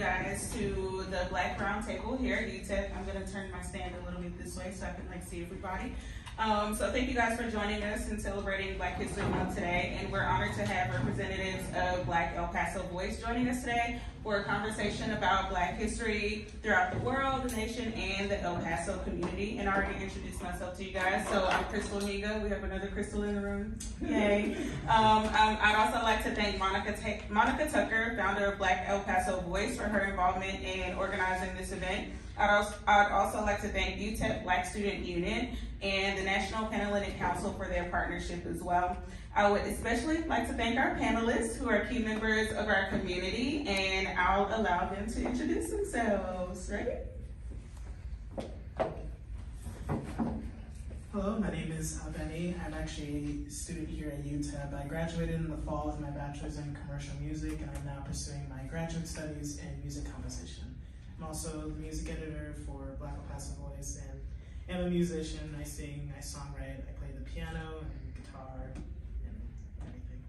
guys to the Black Roundtable here at UTEP. I'm going to turn my stand a little bit this way so I can see everybody. So thank you guys for joining us and celebrating Black History Month today. And we're honored to have representatives of Black El Paso Voice joining us today for a conversation about Black history throughout the world, the nation, and the El Paso community. And I already introduced myself to you guys. So I'm Crystal Amiga. We have another Crystal in the room. Yay. I'd also like to thank Monica Tucker, founder of Black El Paso Voice, for her involvement in organizing this event. I'd also like to thank UTEP Black Student Union and the National Panhellenic Council for their partnership as well. I would especially like to thank our panelists who are key members of our community, and I'll allow them to introduce themselves. Ready? Hello, my name is Benny. I'm actually a student here at UTEP. I graduated in the fall with my bachelor's in commercial music, and I'm now pursuing my graduate studies in music composition. I'm also the music editor for Black El Paso Voice, and I'm a musician. I sing, I songwrite, I play the piano and guitar and everything.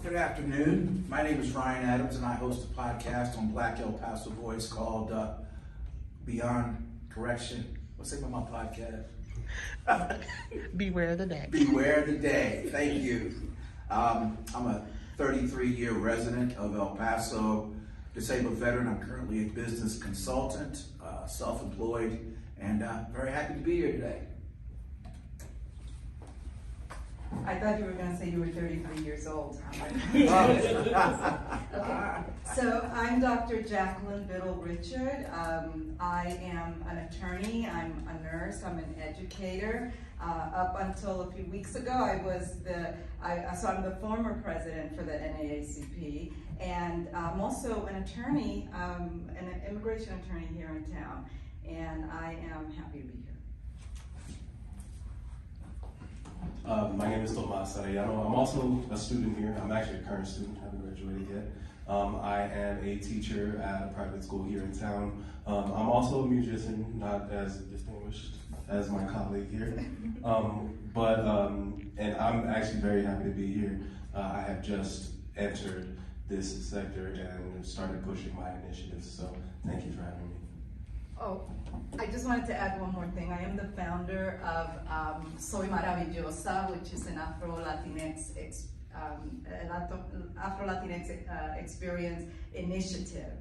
Good afternoon. My name is Ryan Adams, and I host a podcast on Black El Paso Voice called Beyond Correction. What's the name of my podcast? Beware the Day. Beware the Day. Thank you. I'm a 33-year resident of El Paso, disabled veteran. I'm currently a business consultant, self-employed, and very happy to be here today. I thought you were going to say you were 33 years old. Okay. So I'm Dr. Jacqueline Biddle-Richard. I am an attorney, I'm a nurse, I'm an educator. Up until a few weeks ago, I'm the former president for the NAACP, and I'm also an attorney, an immigration attorney here in town, and I am happy to be here. My name is Tomas Arellano. I'm also a student here. I'm actually a current student, haven't graduated yet. I am a teacher at a private school here in town. I'm also a musician, not as distinguished as my colleague here. And I'm actually very happy to be here. I have just entered this sector and started pushing my initiatives, so thank you for having me. Oh, I just wanted to add one more thing. I am the founder of Soy Maravillosa, which is an Afro-Latinx experience initiative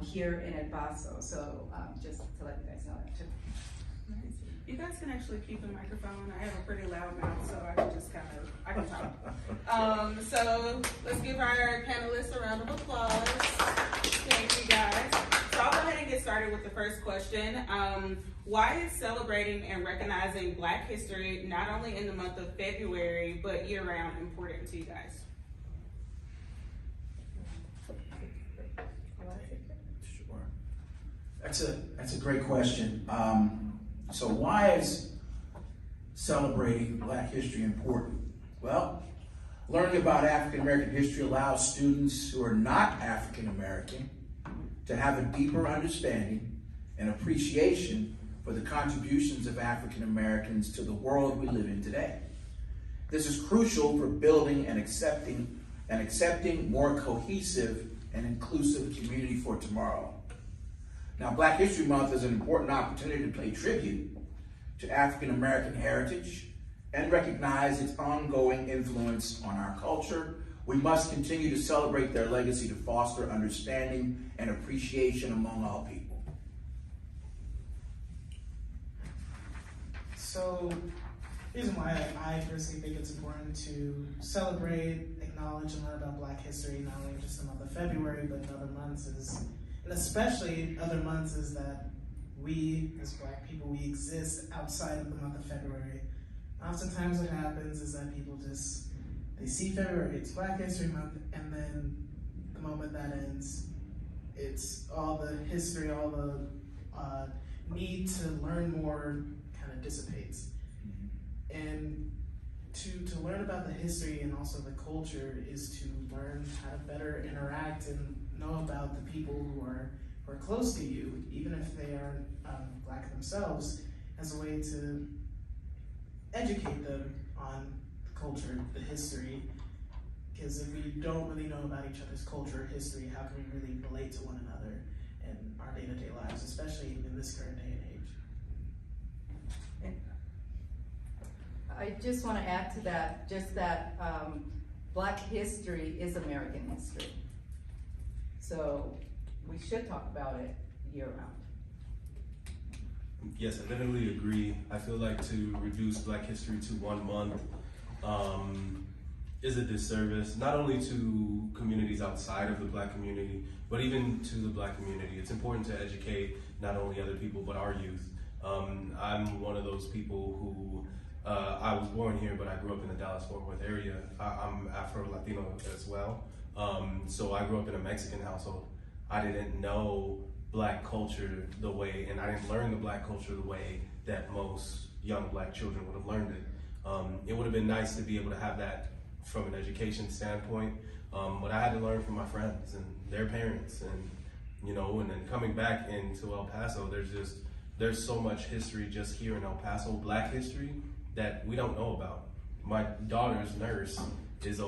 here in El Paso. So just to let you guys know that too. You guys can actually keep the microphone. I have a pretty loud mouth, so I can just I can talk. So let's give our panelists a round of applause. Thank you guys. So I'll go ahead and get started with the first question. Why is celebrating and recognizing Black history, not only in the month of February, but year-round, important to you guys? Sure. That's a great question. So why is celebrating Black history important? Well, learning about African American history allows students who are not African American to have a deeper understanding and appreciation for the contributions of African Americans to the world we live in today. This is crucial for building and accepting more cohesive and inclusive community for tomorrow. Now, Black History Month is an important opportunity to pay tribute to African American heritage and recognize its ongoing influence on our culture. We must continue to celebrate their legacy to foster understanding and appreciation among all people. So, the reason why I personally think it's important to celebrate, acknowledge, and learn about Black history, not only just the month of February, but in other months and especially other months, is that we, as Black people, we exist outside of the month of February. Oftentimes what happens is that people they see February, it's Black History Month, and then the moment that ends, it's all the history, all the need to learn more kind of dissipates. And to learn about the history and also the culture is to learn how to better interact and know about the people who are close to you, even if they aren't Black themselves, as a way to educate them on the culture, the history, Because if we don't really know about each other's culture or history, how can we really relate to one another in our day-to-day lives, especially in this current day and age? I just want to add to that, just that Black history is American history. So we should talk about it year-round. Yes, I definitely agree. I feel like to reduce Black history to 1 month is a disservice, not only to communities outside of the Black community, but even to the Black community. It's important to educate not only other people, but our youth. I'm one of those people who, I was born here, but I grew up in the Dallas-Fort Worth area. I'm Afro-Latino as well. So I grew up in a Mexican household. I didn't know Black culture the way, and I didn't learn the Black culture the way that most young Black children would have learned it. It would have been nice to be able to have that from an education standpoint, but I had to learn from my friends and their parents, and and then coming back into El Paso, there's so much history just here in El Paso, Black history, that we don't know about. My daughter's nurse is a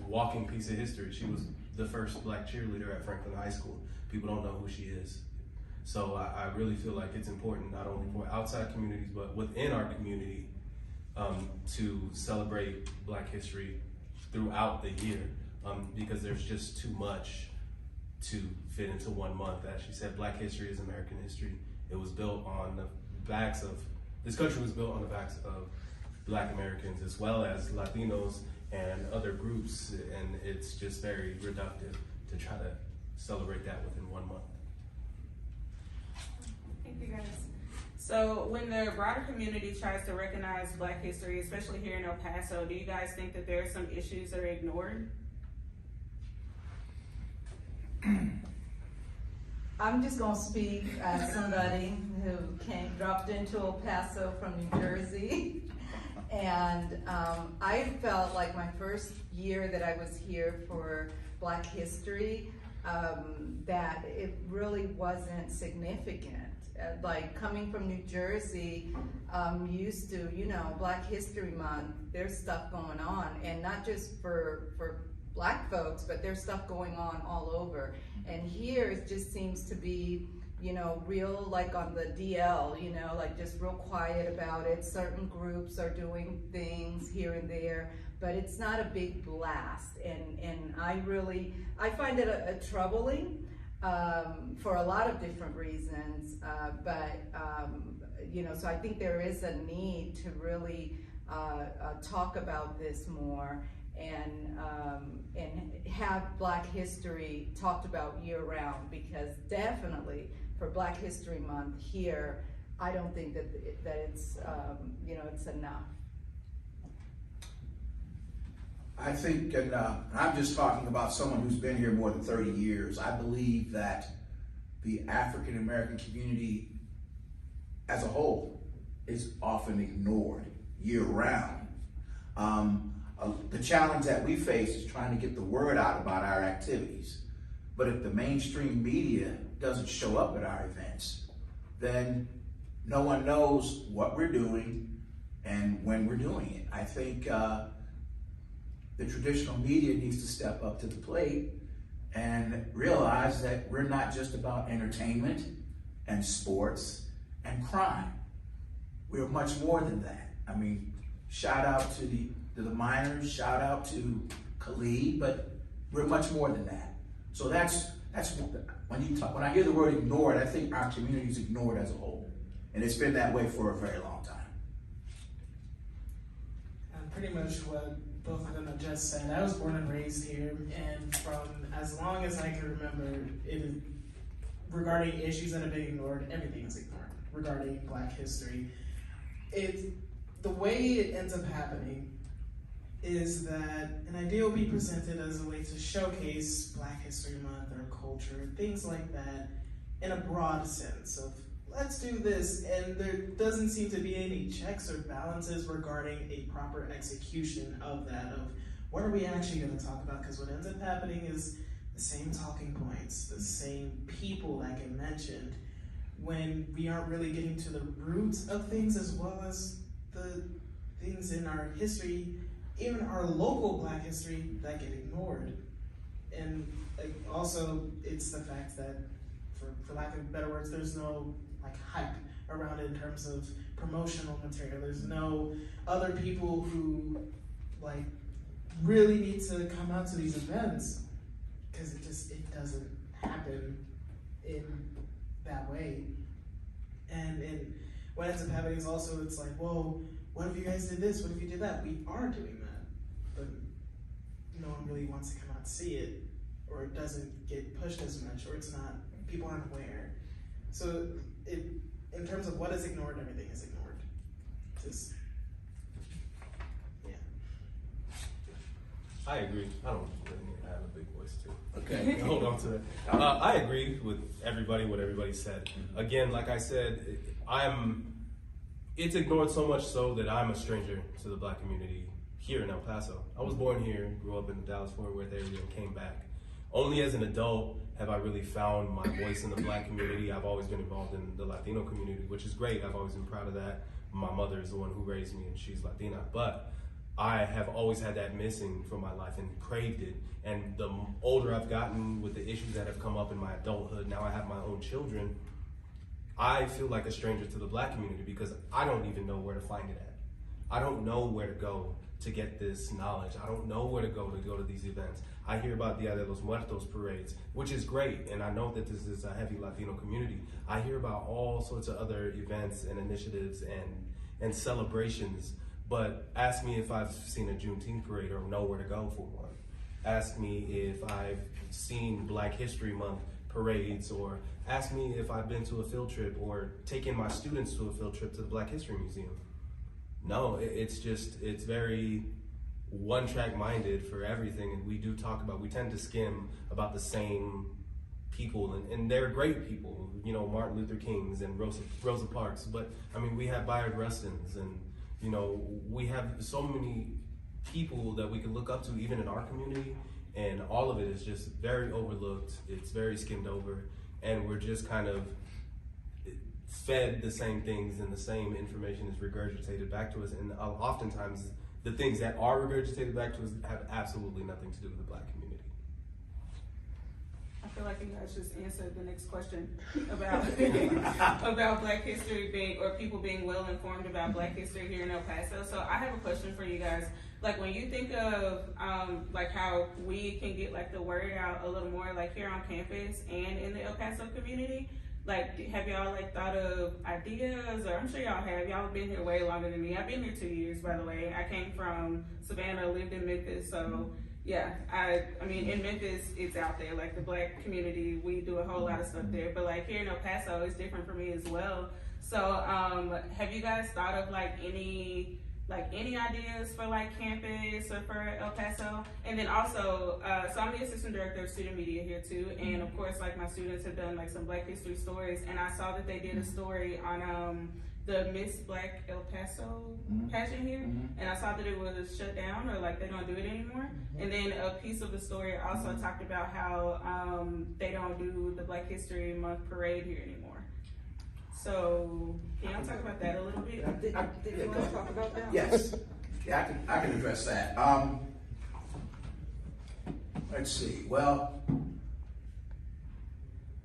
walking piece of history. She was the first Black cheerleader at Franklin High School. People don't know who she is. So I really feel like it's important not only for outside communities, but within our community, to celebrate Black history throughout the year, because there's just too much to fit into 1 month. As she said, Black history is American history. It was built on the backs of, this country was built on the backs of Black Americans as well as Latinos and other groups, and it's just very reductive to try to celebrate that within 1 month. Thank you guys. So when the broader community tries to recognize Black history, especially here in El Paso, do you guys think that there are some issues that are ignored? I'm just gonna speak as somebody who dropped into El Paso from New Jersey. And I felt like my first year that I was here for Black history, that it really wasn't significant. Like coming from New Jersey, used to, Black History Month, there's stuff going on, and not just for Black folks, but there's stuff going on all over. And here it just seems to be, real, like on the DL, like just real quiet about it. Certain groups are doing things here and there, but it's not a big blast. And I find it troubling, for a lot of different reasons, so I think there is a need to really talk about this more, and have Black history talked about year-round, because definitely for Black History Month here, I don't think that it's it's enough. I think, and I'm just talking about someone who's been here more than 30 years, I believe that the African American community as a whole is often ignored year-round. The challenge that we face is trying to get the word out about our activities. But if the mainstream media doesn't show up at our events, then no one knows what we're doing and when we're doing it. I think the traditional media needs to step up to the plate and realize that we're not just about entertainment and sports and crime. We're much more than that. I mean, shout out to the miners, shout out to Khalid, but we're much more than that. So that's when I hear the word ignored, I think our community is ignored as a whole, and it's been that way for a very long time. And pretty much what both of them have just said. I was born and raised here, and from as long as I can remember, regarding issues that have been ignored, everything is ignored regarding Black history. The way it ends up happening is that an idea will be presented as a way to showcase Black History Month or culture, things like that, in a broad sense of, let's do this, and there doesn't seem to be any checks or balances regarding a proper execution of that, of what are we actually going to talk about, because what ends up happening is the same talking points, the same people that get mentioned, when we aren't really getting to the roots of things as well as the things in our history even our local Black history that get ignored. And like, also, it's the fact that, for lack of better words, there's no like hype around it in terms of promotional material. There's no other people who like really need to come out to these events, because it doesn't happen in that way. And what ends up happening is also, it's like, well, what if you guys did this? What if you did that? We are doing that, but no one really wants to come out to see it, or it doesn't get pushed as much, or it's not, people aren't aware. So in terms of what is ignored, everything is ignored. Just, yeah. I agree. I don't really need to have a big voice too. Okay. Hold on to it. I agree with everybody, what everybody said. Again, like I said, it's ignored so much so that I'm a stranger to the Black community here in El Paso. I was born here, grew up in the Dallas-Fort Worth area, and came back. Only as an adult have I really found my voice in the Black community. I've always been involved in the Latino community, which is great. I've always been proud of that. My mother is the one who raised me, and she's Latina. But I have always had that missing from my life and craved it. And the older I've gotten with the issues that have come up in my adulthood, now I have my own children, I feel like a stranger to the Black community because I don't even know where to find it at. I don't know where to go to get this knowledge. I don't know where to go to these events. I hear about Dia de los Muertos parades, which is great, and I know that this is a heavy Latino community. I hear about all sorts of other events and initiatives and celebrations, but ask me if I've seen a Juneteenth parade or know where to go for one. Ask me if I've seen Black History Month parades, or ask me if I've been to a field trip or taken my students to a field trip to the Black History Museum. No, it's very one-track minded for everything, and we tend to skim about the same people, and they're great people, you know, Martin Luther Kings and Rosa Parks, but I mean, we have Bayard Rustins, and you know, we have so many people that we can look up to even in our community, and all of it is just very overlooked, it's very skimmed over, and we're just kind of fed the same things, and the same information is regurgitated back to us, and oftentimes the things that are regurgitated back to us have absolutely nothing to do with the Black community. I feel like you guys just answered the next question about about Black history being, or people being well informed about Black history here in El Paso. So I have a question for you guys. Like, when you think of like how we can get like the word out a little more, like here on campus and in the El Paso community, like, have y'all like thought of ideas? Or I'm sure y'all have. Y'all have been here way longer than me. I've been here 2 years, by the way. I came from Savannah, lived in Memphis, so yeah. I mean, in Memphis, it's out there. Like, the Black community, we do a whole lot of stuff there. But like here in El Paso, it's different for me as well. So have you guys thought of like any ideas for like campus or for El Paso? And then also, so I'm the assistant director of student media here too, and of course, like, my students have done like some Black history stories, and I saw that they did a story on the Miss Black El Paso pageant here, and I saw that it was shut down, or like they don't do it anymore. And then a piece of the story also talked about how they don't do the Black History Month parade here anymore. So can y'all talk about that a little bit? Did you want to talk about that? Yes, yeah, I can address that. Let's see. Well,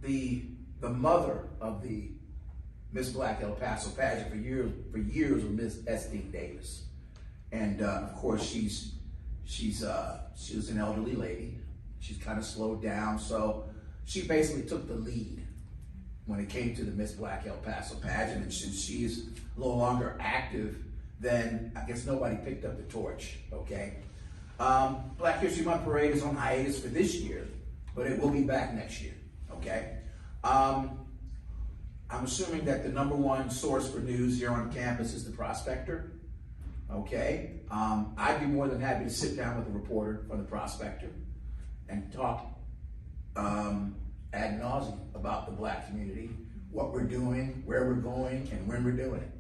the mother of the Miss Black El Paso pageant for years was Miss S.D. Davis, and of course she was an elderly lady. She's kind of slowed down, so she basically took the lead when it came to the Miss Black El Paso pageant, and since she's no longer active, then I guess nobody picked up the torch, okay? Black History Month Parade is on hiatus for this year, but it will be back next year, okay? I'm assuming that the #1 source for news here on campus is the Prospector, okay? I'd be more than happy to sit down with a reporter from the Prospector and talk ad nauseum about the Black community, what we're doing, where we're going, and when we're doing it.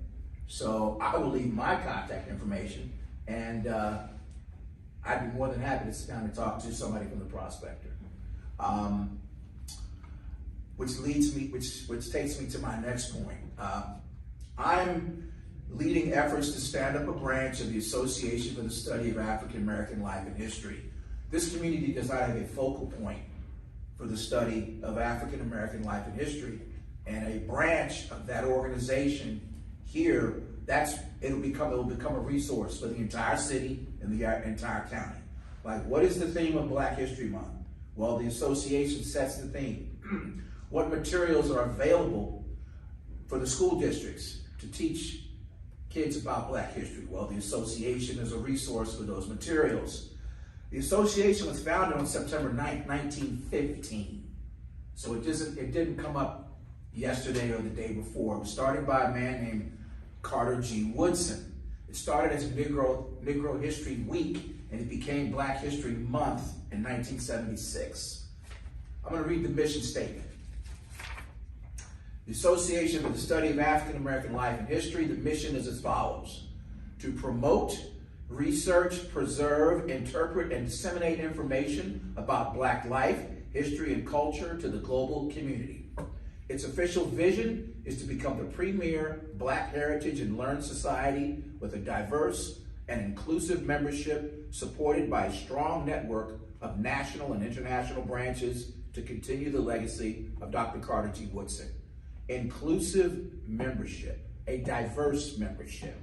So I will leave my contact information, and I'd be more than happy to sit down and talk to somebody from the Prospector. Which takes me to my next point. I'm leading efforts to stand up a branch of the Association for the Study of African American Life and History. This community does not have a focal point for the study of African American life and history, and a branch of that organization here, it will become a resource for the entire city and the entire county. Like, what is the theme of Black History Month? Well, the association sets the theme. What materials are available for the school districts to teach kids about Black history? Well, the association is a resource for those materials. The association was founded on September 9th, 1915. So it didn't come up yesterday or the day before. It was started by a man named Carter G. Woodson. It started as a Negro History Week, and it became Black History Month in 1976. I'm going to read the mission statement. The Association for the Study of African American Life and History, the mission is as follows: to promote, research, preserve, interpret, and disseminate information about Black life, history, and culture to the global community. Its official vision is to become the premier Black heritage and learn society with a diverse and inclusive membership supported by a strong network of national and international branches to continue the legacy of Dr. Carter G. Woodson. Inclusive membership, a diverse membership.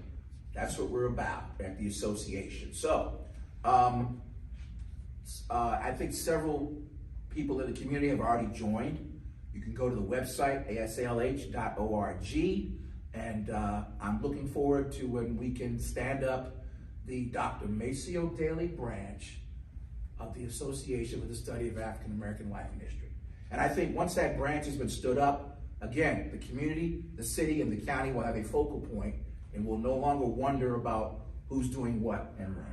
That's what we're about at the association. So, I think several people in the community have already joined. You can go to the website, aslh.org, and I'm looking forward to when we can stand up the Dr. Maceo Daly branch of the Association for the Study of African American Life and History. And I think once that branch has been stood up, again, the community, the city, and the county will have a focal point, and will no longer wonder about who's doing what and when.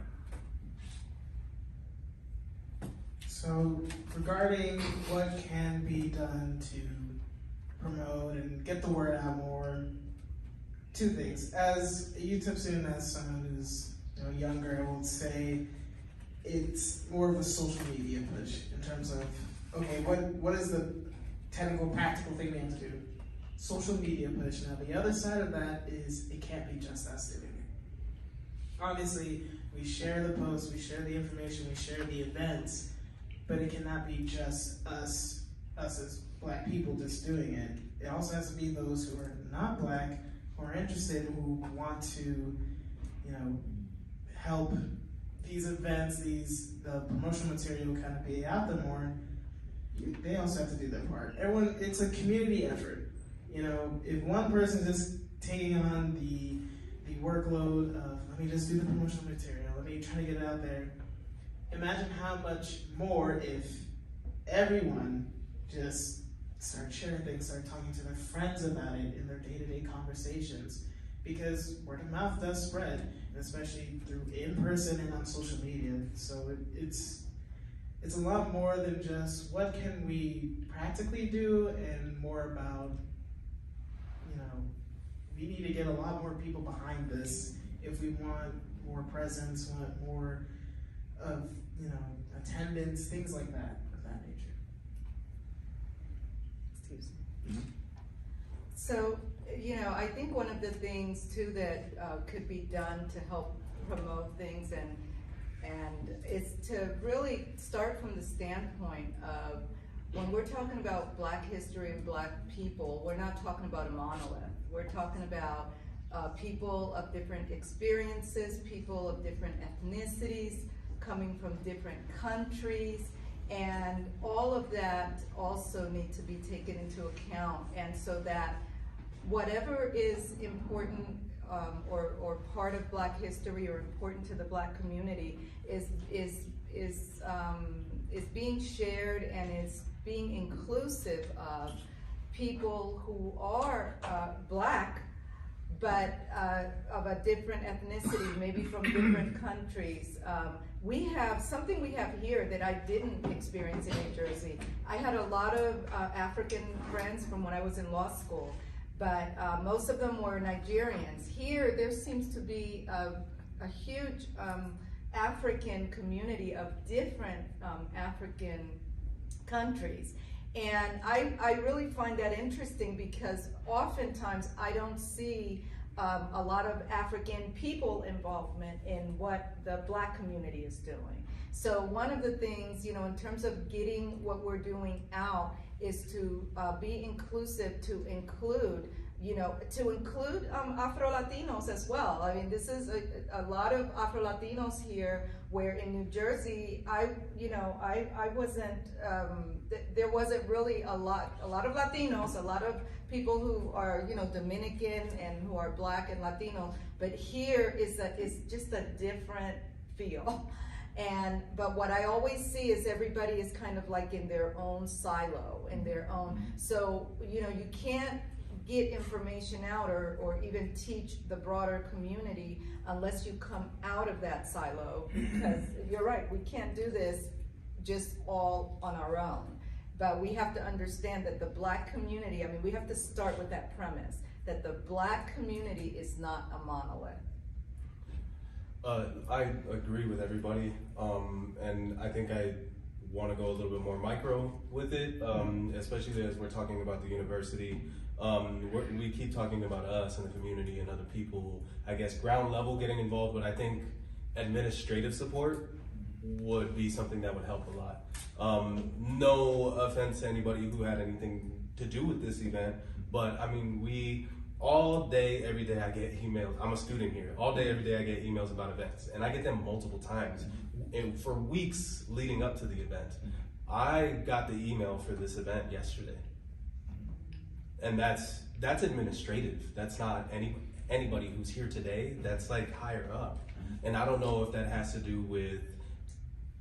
So regarding what can be done to promote and get the word out more, two things. As a UTEP student, as someone who's younger, I would say it's more of a social media push in terms of, okay, what is the technical, practical thing we have to do? Social media push. Now, the other side of that is it can't be just us doing it. Obviously, we share the posts, we share the information, we share the events, but it cannot be just us as Black people just doing it. It also has to be those who are not Black, who are interested, who want to, help these events, the promotional material kind of be out there more. They also have to do their part. Everyone, it's a community effort. If one person is just taking on the workload of, let me just do the promotional material, let me try to get it out there, imagine how much more if everyone just start sharing things, start talking to their friends about it in their day-to-day conversations, because word of mouth does spread, and especially through in-person and on social media. So it's a lot more than just what can we practically do, and more about, we need to get a lot more people behind this if we want more presence, want more of, attendance, things like that, of that nature. Excuse me. So, I think one of the things too that could be done to help promote things and is to really start from the standpoint of, when we're talking about Black history and Black people, we're not talking about a monolith. We're talking about people of different experiences, people of different ethnicities, coming from different countries, and all of that also need to be taken into account, and so that whatever is important or part of Black history or important to the Black community is being shared and is being inclusive of people who are Black, but of a different ethnicity, maybe from different countries. We have something we have here that I didn't experience in New Jersey. I had a lot of African friends from when I was in law school, but most of them were Nigerians. Here, there seems to be a huge African community of different African countries. And I really find that interesting, because oftentimes I don't see a lot of African people involvement in what the Black community is doing. So one of the things, you know, in terms of getting what we're doing out is to be inclusive, to include Afro-Latinos as well. I mean, this is a lot of Afro-Latinos here, where in New Jersey, I wasn't, there wasn't really a lot of Latinos, a lot of people who are, you know, Dominican and who are Black and Latino, but here is just a different feel. But what I always see is everybody is kind of like in their own silo, in their own, so, you know, you can't get information out or even teach the broader community unless you come out of that silo, because you're right, we can't do this just all on our own. But we have to understand that the Black community, I mean, we have to start with that premise, that the Black community is not a monolith. I agree with everybody, and I think I want to go a little bit more micro with it, especially as we're talking about the university. We keep talking about us and the community and other people, I guess ground level getting involved, but I think administrative support would be something that would help a lot. No offense to anybody who had anything to do with this event, but I mean, all day, every day I get emails. I'm a student here. All day, every day I get emails about events, and I get them multiple times. And for weeks leading up to the event, I got the email for this event yesterday. And that's administrative. That's not anybody who's here today. That's like higher up. And I don't know if that has to do with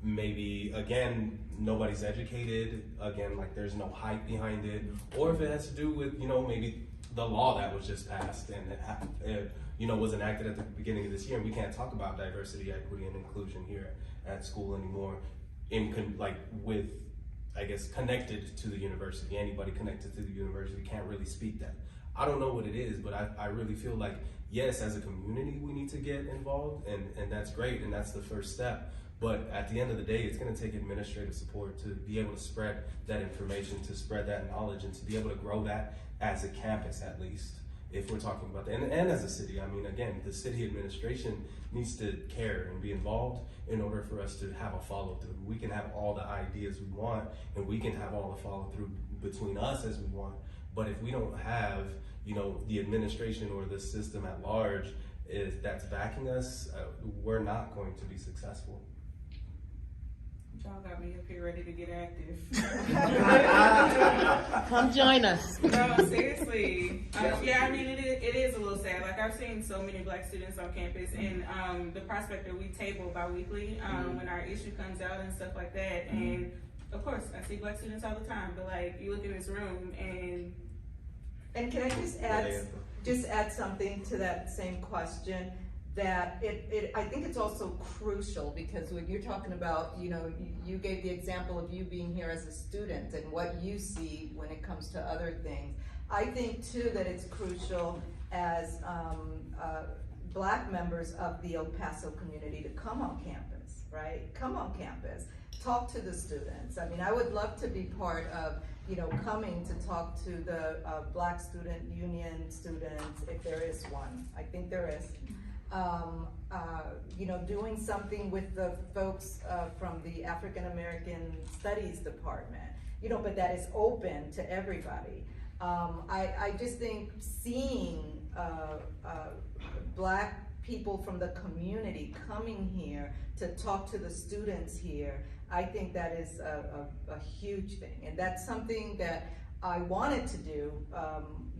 maybe, again, nobody's educated, again, like there's no hype behind it, or if it has to do with, you know, maybe the law that was just passed and it was enacted at the beginning of this year, and we can't talk about diversity, equity, and inclusion here at school anymore, with, I guess, connected to the university. Anybody connected to the university can't really speak that. I don't know what it is, but I really feel like, yes, as a community, we need to get involved, and that's great, and that's the first step. But at the end of the day, it's gonna take administrative support to be able to spread that information, to spread that knowledge, and to be able to grow that as a campus, at least, if we're talking about that. And as a city, I mean, again, the city administration needs to care and be involved in order for us to have a follow-through. We can have all the ideas we want, and we can have all the follow-through between us as we want, but if we don't have, you know, the administration or the system at large that's backing us, we're not going to be successful. Y'all got me up here ready to get active. Come join us. No, seriously. Yeah, I mean, it is a little sad. Like, I've seen so many Black students on campus, and the prospect that we table bi-weekly when our issue comes out and stuff like that. And of course, I see Black students all the time, but like, you look in this room and can I just add something to that same question? That I think it's also crucial, because when you're talking about, you know, you gave the example of you being here as a student and what you see when it comes to other things. I think too that it's crucial as Black members of the El Paso community to come on campus, right? Come on campus, talk to the students. I mean, I would love to be part of, you know, coming to talk to the Black Student Union students, if there is one. I think there is. You know, doing something with the folks from the African American Studies Department, you know, but that is open to everybody. I just think seeing Black people from the community coming here to talk to the students here, I think that is a huge thing. And that's something that I wanted to do,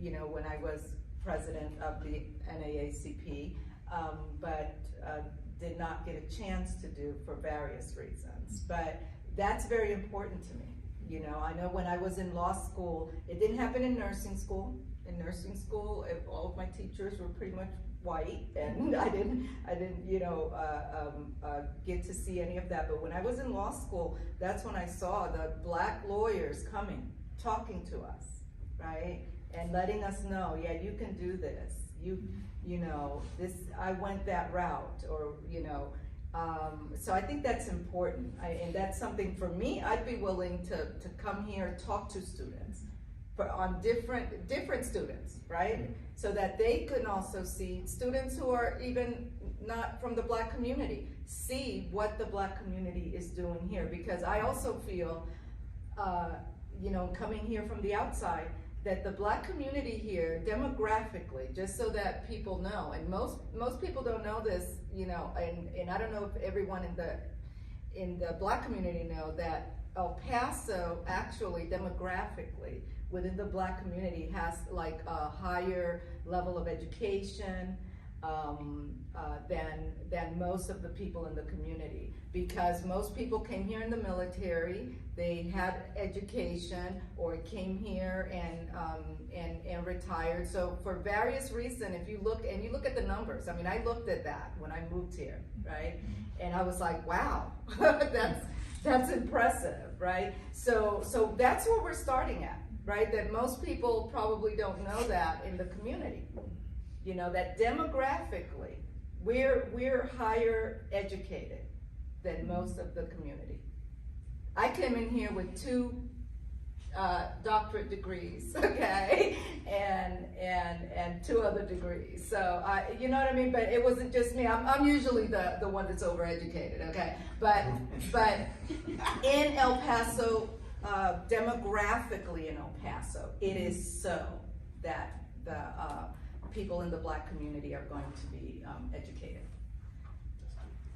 you know, when I was president of the NAACP. But did not get a chance to do for various reasons. But that's very important to me. You know, I know when I was in law school, it didn't happen in nursing school. In nursing school, all of my teachers were pretty much white, and I didn't, you know, get to see any of that. But when I was in law school, that's when I saw the Black lawyers coming, talking to us, right? And letting us know, yeah, you can do this. You know, this, I went that route, or, you know, so I think that's important. And that's something for me, I'd be willing to come here, talk to students, on different students, right? So that they can also see students who are even not from the Black community, see what the Black community is doing here. Because I also feel, you know, coming here from the outside, that the Black community here, demographically, just so that people know, and most people don't know this, you know, and I don't know if everyone in the Black community know that El Paso actually demographically within the Black community has like a higher level of education than most of the people in the community, because most people came here in the military, they had education, or came here and retired. So for various reasons, if you look at the numbers, I mean, I looked at that when I moved here, right? And I was like, wow, that's impressive, right? So that's where we're starting at, right? That most people probably don't know that in the community. You know, that demographically, we're higher educated than most of the community. I came in here with 2 doctorate degrees, okay, and 2 other degrees. So you know what I mean. But it wasn't just me. I'm usually the one that's overeducated, okay. But in El Paso, demographically in El Paso, it is so that the people in the Black community are going to be educated.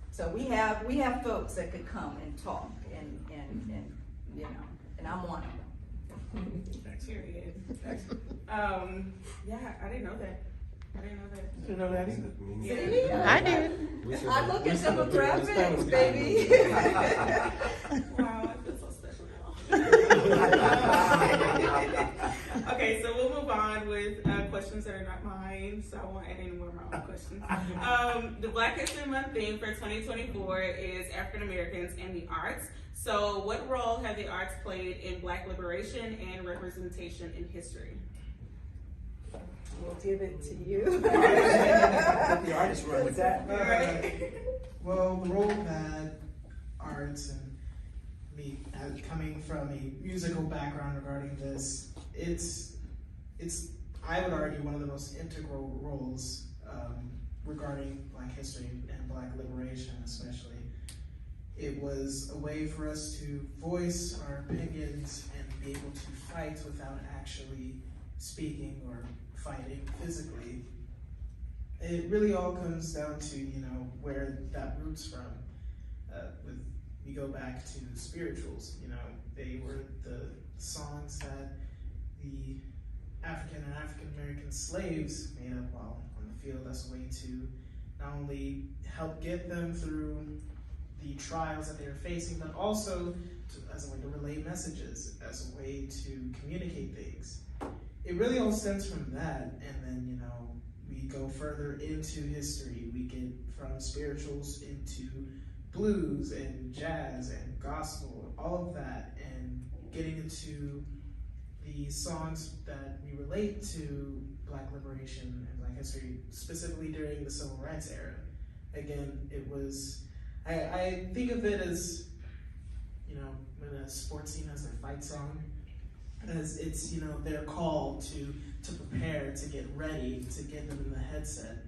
So we have folks that could come and talk and you know, and I'm one of them. Period. Yeah, I didn't know that. You didn't know that either? See? I did. I look at demographics, baby. Wow, I feel so special now. Okay, so we'll move on with questions that are not mine, so I won't add any more of my own questions. The Black History Month theme for 2024 is African Americans and the arts. So what role have the arts played in Black liberation and representation in history? We'll give it to you. Let the artist run with that. Well, the role that arts and me, coming from a musical background regarding this, it's I would argue one of the most integral roles regarding Black history and Black liberation, especially. It was a way for us to voice our opinions and be able to fight without actually speaking or fighting physically. It really all comes down to, you know, where that roots from. We go back to spirituals, you know, they were the songs that the African and African American slaves made up while on the field as a way to not only help get them through the trials that they were facing, but also as a way to relay messages, as a way to communicate things. It really all stems from that, and then, you know, we go further into history. We get from spirituals into blues and jazz and gospel, all of that, and getting into the songs that we relate to Black liberation and Black history, specifically during the Civil Rights era. Again, it was, I think of it as, you know, when a sports team has their fight song, as it's, you know, their call to prepare, to get ready, to get them in the headset.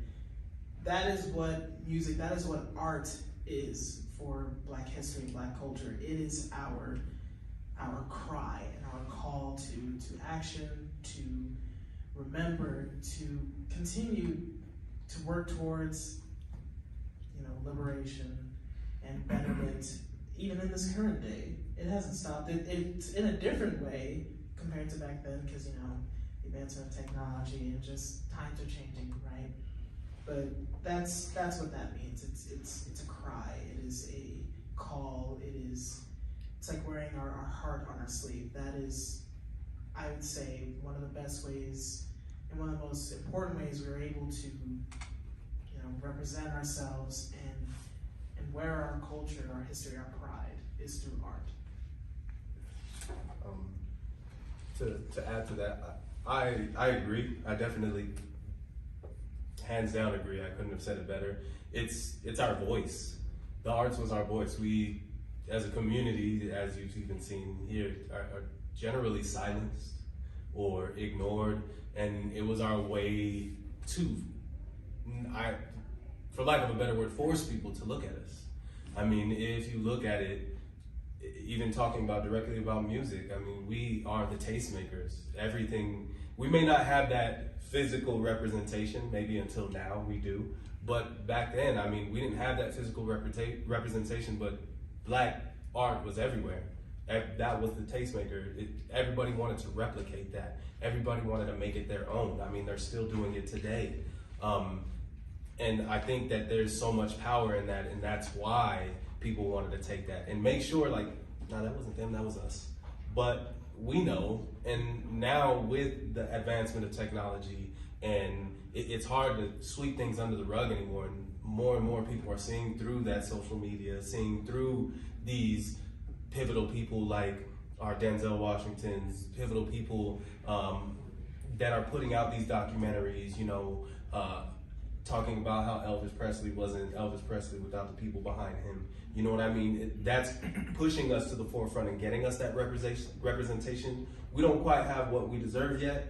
That is what music, that is what art is for Black history, Black culture. It is our cry and our call to action, to remember, to continue to work towards, you know, liberation and betterment, even in this current day. It hasn't stopped. It's in a different way compared to back then, because, you know, the advancement of technology and just times are changing, right? But that's what that means. It's a cry. It is a call. It's like wearing our heart on our sleeve. That is, I would say, one of the best ways and one of the most important ways we are able to, you know, represent ourselves and wear our culture, our history, our pride is through art. To add to that, I agree. I definitely, hands down, agree. I couldn't have said it better. It's our voice. The arts was our voice. We, as a community, as you've even seen here, are generally silenced or ignored, and it was our way to, for lack of a better word, force people to look at us. I mean, if you look at it, even talking about directly about music, I mean, we are the tastemakers. Everything, we may not have that physical representation, maybe until now we do, but back then, I mean, we didn't have that physical representation, but Black art was everywhere. That was the tastemaker. Everybody wanted to replicate that. Everybody wanted to make it their own. I mean, they're still doing it today. And I think that there's so much power in that, and that's why people wanted to take that and make sure, like, no, that wasn't them, that was us. But we know, and now with the advancement of technology, and it's hard to sweep things under the rug anymore, and more people are seeing through that social media, seeing through these pivotal people like our Denzel Washingtons, pivotal people that are putting out these documentaries, you know, talking about how Elvis Presley wasn't Elvis Presley without the people behind him. You know what I mean? That's pushing us to the forefront and getting us that representation. We don't quite have what we deserve yet.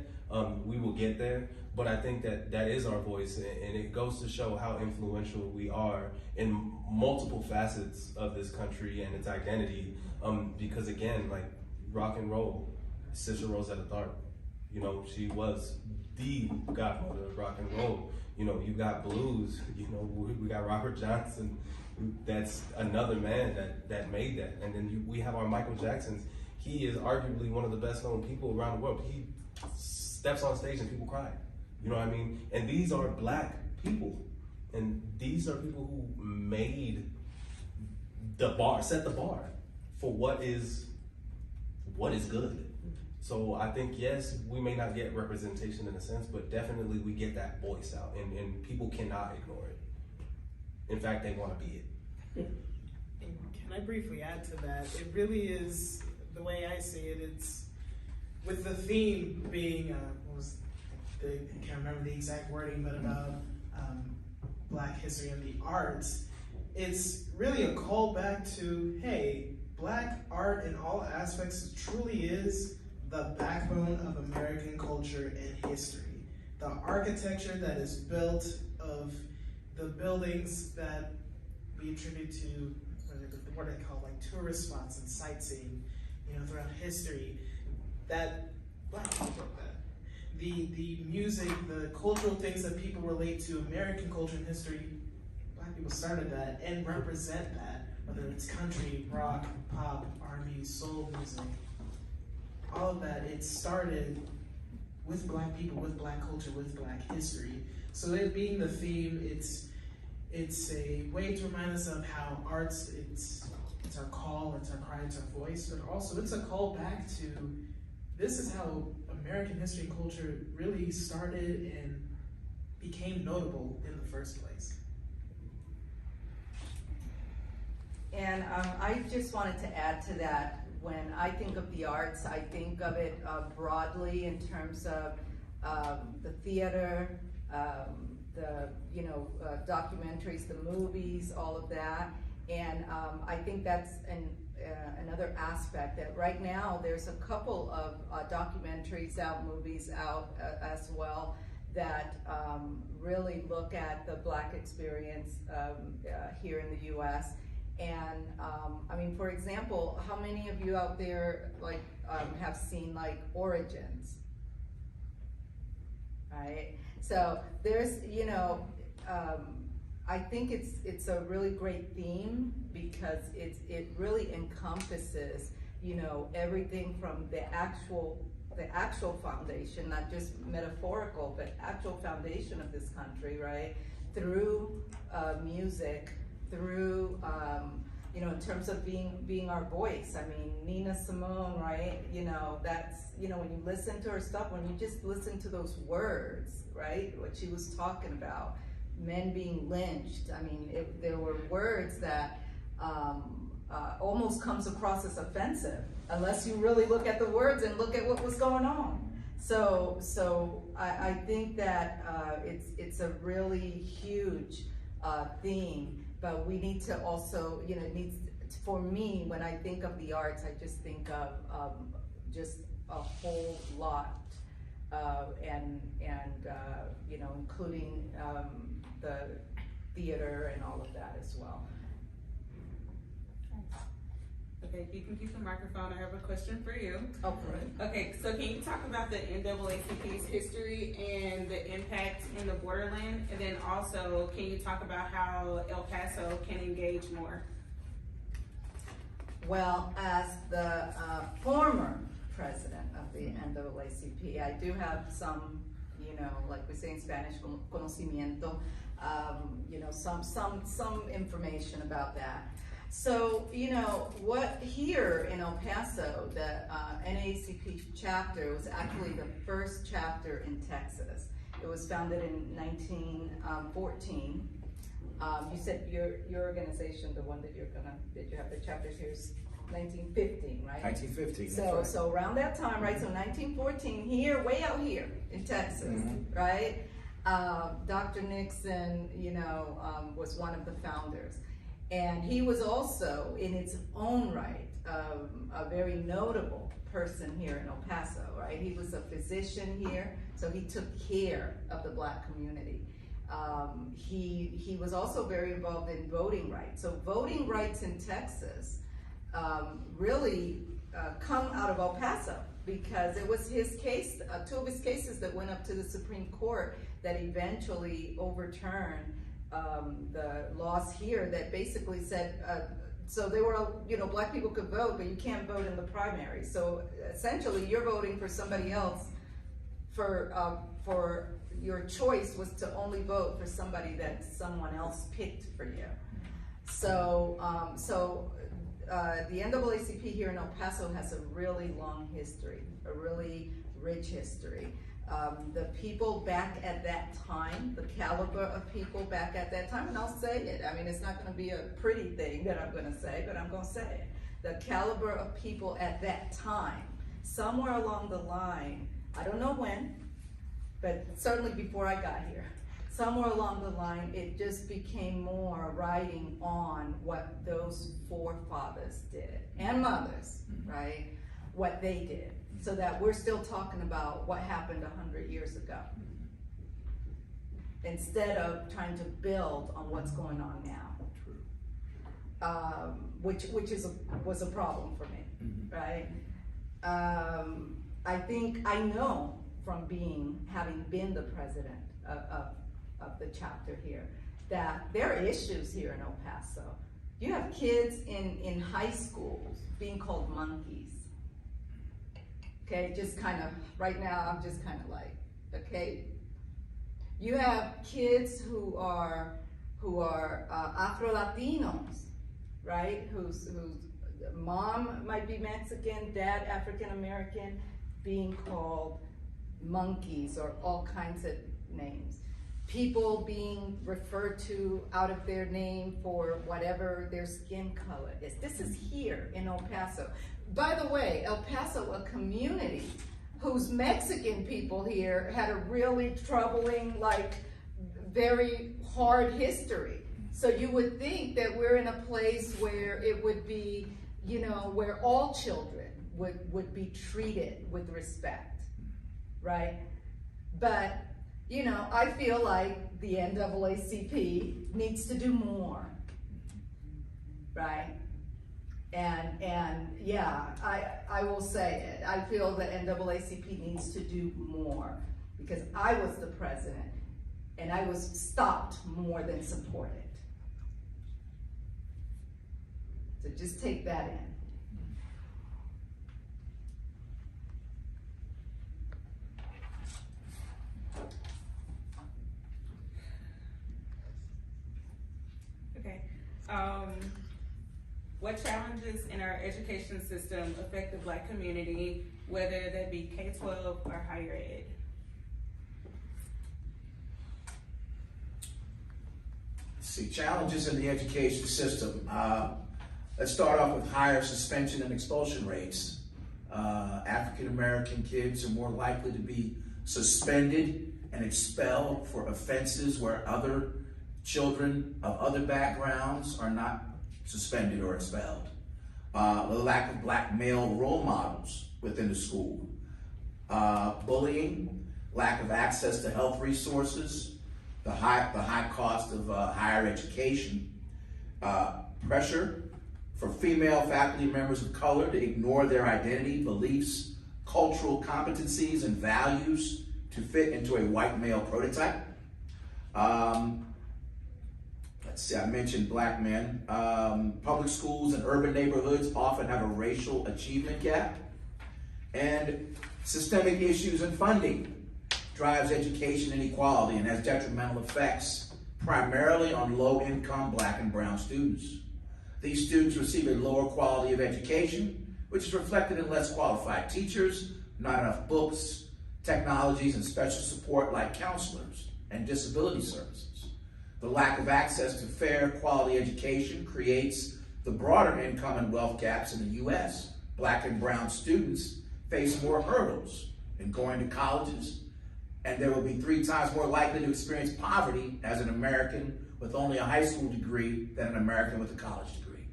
We will get there, but I think that is our voice, and it goes to show how influential we are in multiple facets of this country and its identity. Because again, like rock and roll, Sister Rosetta Tharpe, you know, she was the godmother of rock and roll. You know, you got blues, you know, we got Robert Johnson, that's another man that made that. And then we have our Michael Jacksons. He is arguably one of the best known people around the world. He steps on stage and people cry, you know what I mean? And these are Black people. And these are people who made the bar, set the bar for what is good. So I think, yes, we may not get representation in a sense, but definitely we get that voice out, and people cannot ignore it. In fact, they want to be it. Can I briefly add to that? It really is, the way I see it, it's with the theme being, I can't remember the exact wording, but about Black history and the arts, it's really a callback to, hey, Black art in all aspects truly is the backbone of American culture and history. The architecture that is built of the buildings that we attribute to what they call like tourist spots and sightseeing, you know, throughout history, that Black people built that. The music, the cultural things that people relate to American culture and history, Black people started that and represent that, whether it's country, rock, pop, R&B, soul music, all of that, it started with Black people, with Black culture, with Black history. So it being the theme, it's a way to remind us of how arts, it's our call, it's our cry, it's our voice, but also it's a call back to, this is how American history and culture really started and became notable in the first place. And I just wanted to add to that. When I think of the arts, I think of it broadly in terms of the theater, the documentaries, the movies, all of that. And I think that's another aspect that right now there's a couple of documentaries out, movies out as well that really look at the Black experience here in the U.S. And I mean, for example, how many of you out there like have seen like Origins, right? So there's, you know, I think it's a really great theme because it really encompasses, you know, everything from the actual foundation, not just metaphorical, but actual foundation of this country, right? Through music, through, you know, in terms of being our voice. I mean, Nina Simone, right? You know, that's, you know, when you listen to her stuff, when you just listen to those words, right? What she was talking about, men being lynched. I mean, there were words that almost comes across as offensive, unless you really look at the words and look at what was going on. So I think that it's a really huge theme. But we need to also, you know, for me, when I think of the arts, I just think of just a whole lot, and you know, including the theater and all of that as well. Okay, if you can keep the microphone, I have a question for you. Okay. Okay, so can you talk about the NAACP's history and the impact in the borderland? And then also, can you talk about how El Paso can engage more? Well, as the former president of the NAACP, I do have some, you know, like we say in Spanish, conocimiento, you know, some information about that. So, you know, what here in El Paso, the NAACP chapter was actually the first chapter in Texas. It was founded in 1914. You said your organization, the one that you have the chapters here, is 1915, right? 1915. So around that time, right? So 1914, here, way out here in Texas, right? Dr. Nixon, you know, was one of the founders. And he was also, in its own right, a very notable person here in El Paso, right? He was a physician here, so he took care of the Black community. He was also very involved in voting rights. So voting rights in Texas really come out of El Paso, because it was his case, two of his cases that went up to the Supreme Court that eventually overturned the laws here that basically said, so they were, you know, Black people could vote, but you can't vote in the primary. So essentially, you're voting for somebody else. For your choice was to only vote for somebody that someone else picked for you. So, the NAACP here in El Paso has a really long history, a really rich history. The people back at that time, the caliber of people back at that time, and I'll say it, I mean, it's not gonna be a pretty thing that I'm gonna say, but I'm gonna say it. The caliber of people at that time, somewhere along the line, I don't know when, but certainly before I got here, somewhere along the line, it just became more riding on what those forefathers did, and mothers, right? What they did. So that we're still talking about what happened 100 years ago, instead of trying to build on what's going on now, which was a problem for me, right? I think I know from having been the president of the chapter here, that there are issues here in El Paso. You have kids in high schools being called monkeys. Okay, just kind of, right now, I'm just kind of like, okay. You have kids who are Afro-Latinos, right? Whose mom might be Mexican, dad African-American, being called monkeys or all kinds of names. People being referred to out of their name for whatever their skin color is. This is here in El Paso. By the way, El Paso, a community whose Mexican people here had a really troubling, like, very hard history. So you would think that we're in a place where it would be, you know, where all children would be treated with respect, right? But, you know, I feel like the NAACP needs to do more, right? And yeah, I will say it. I feel that NAACP needs to do more, because I was the president and I was stopped more than supported. So just take that in. Okay. What challenges in our education system affect the Black community, whether that be K-12 or higher ed? See, challenges in the education system. Let's start off with higher suspension and expulsion rates. African American kids are more likely to be suspended and expelled for offenses where other children of other backgrounds are not suspended or expelled. The lack of Black male role models within the school. Bullying, lack of access to health resources, the high cost of higher education, pressure for female faculty members of color to ignore their identity, beliefs, cultural competencies, and values to fit into a white male prototype. Let's see, I mentioned black men. Public schools in urban neighborhoods often have a racial achievement gap. And systemic issues in funding drives education inequality and has detrimental effects primarily on low-income black and brown students. These students receive a lower quality of education, which is reflected in less qualified teachers, not enough books, technologies, and special support like counselors and disability services. The lack of access to fair quality education creates the broader income and wealth gaps in the U.S. Black and brown students face more hurdles in going to colleges, and they will be 3 times more likely to experience poverty as an American with only a high school degree than an American with a college degree.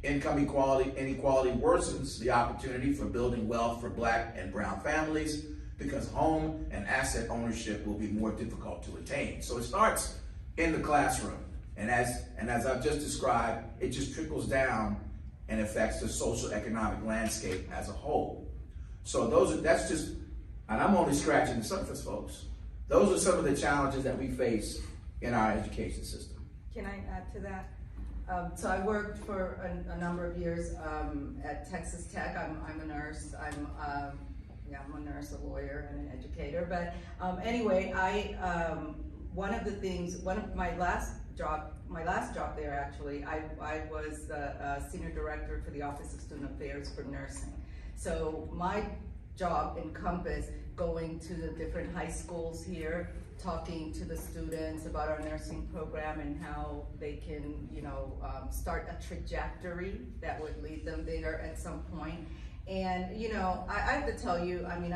Income inequality worsens the opportunity for building wealth for black and brown families because home and asset ownership will be more difficult to attain. So it starts in the classroom, and as I've just described, it just trickles down and affects the social economic landscape as a whole. So that's just, and I'm only scratching the surface, folks. Those are some of the challenges that we face in our education system. Can I add to that? So I worked for a number of years at Texas Tech. I'm a nurse. I'm a nurse, a lawyer, and an educator. But anyway, one of my last job there actually, I was the senior director for the Office of Student Affairs for nursing. So my job encompassed going to the different high schools here, talking to the students about our nursing program and how they can, start a trajectory that would lead them there at some point. And, I have to tell you, I mean,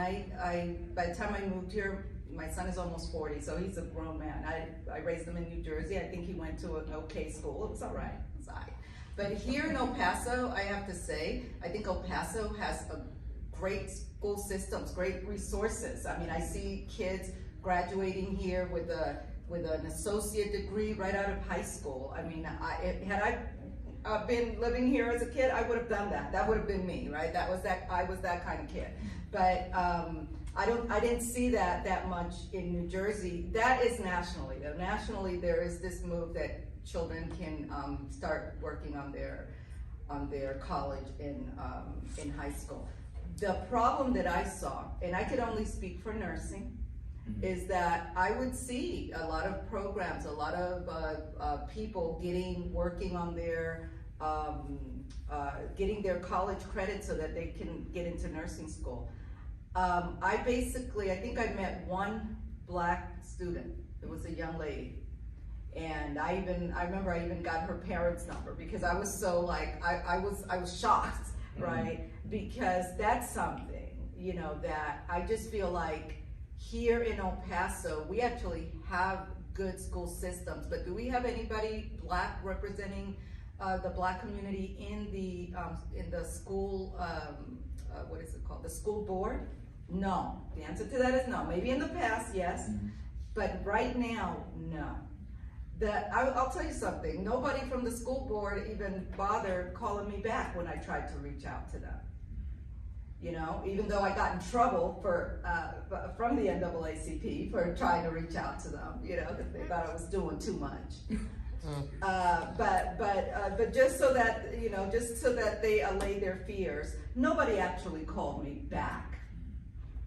by the time I moved here, my son is almost 40, so he's a grown man. I raised him in New Jersey. I think he went to an okay school. It was all right. It was all right. But here in El Paso, I have to say, I think El Paso has a great school systems, great resources. I mean, I see kids graduating here with an associate degree right out of high school. I mean, had I been living here as a kid, I would have done that. That would have been me, right? I was that kind of kid. But I didn't see that much in New Jersey. That is nationally. Though nationally, there is this move that children can start working on their college in high school. The problem that I saw, and I could only speak for nursing, is that I would see a lot of programs, a lot of people working on their, getting their college credit so that they can get into nursing school. I think I met one black student. It was a young lady. And I remember I even got her parents' number because I was so I was shocked, right? Because that's something, that I just feel like here in El Paso, we actually have good school systems, but do we have anybody black representing the black community in the school, what is it called? The school board? No. The answer to that is no. Maybe in the past, yes, but right now, no. I'll tell you something, nobody from the school board even bothered calling me back when I tried to reach out to them. Even though I got in trouble from the NAACP for trying to reach out to them, because they thought I was doing too much. But just so that they allay their fears, nobody actually called me back,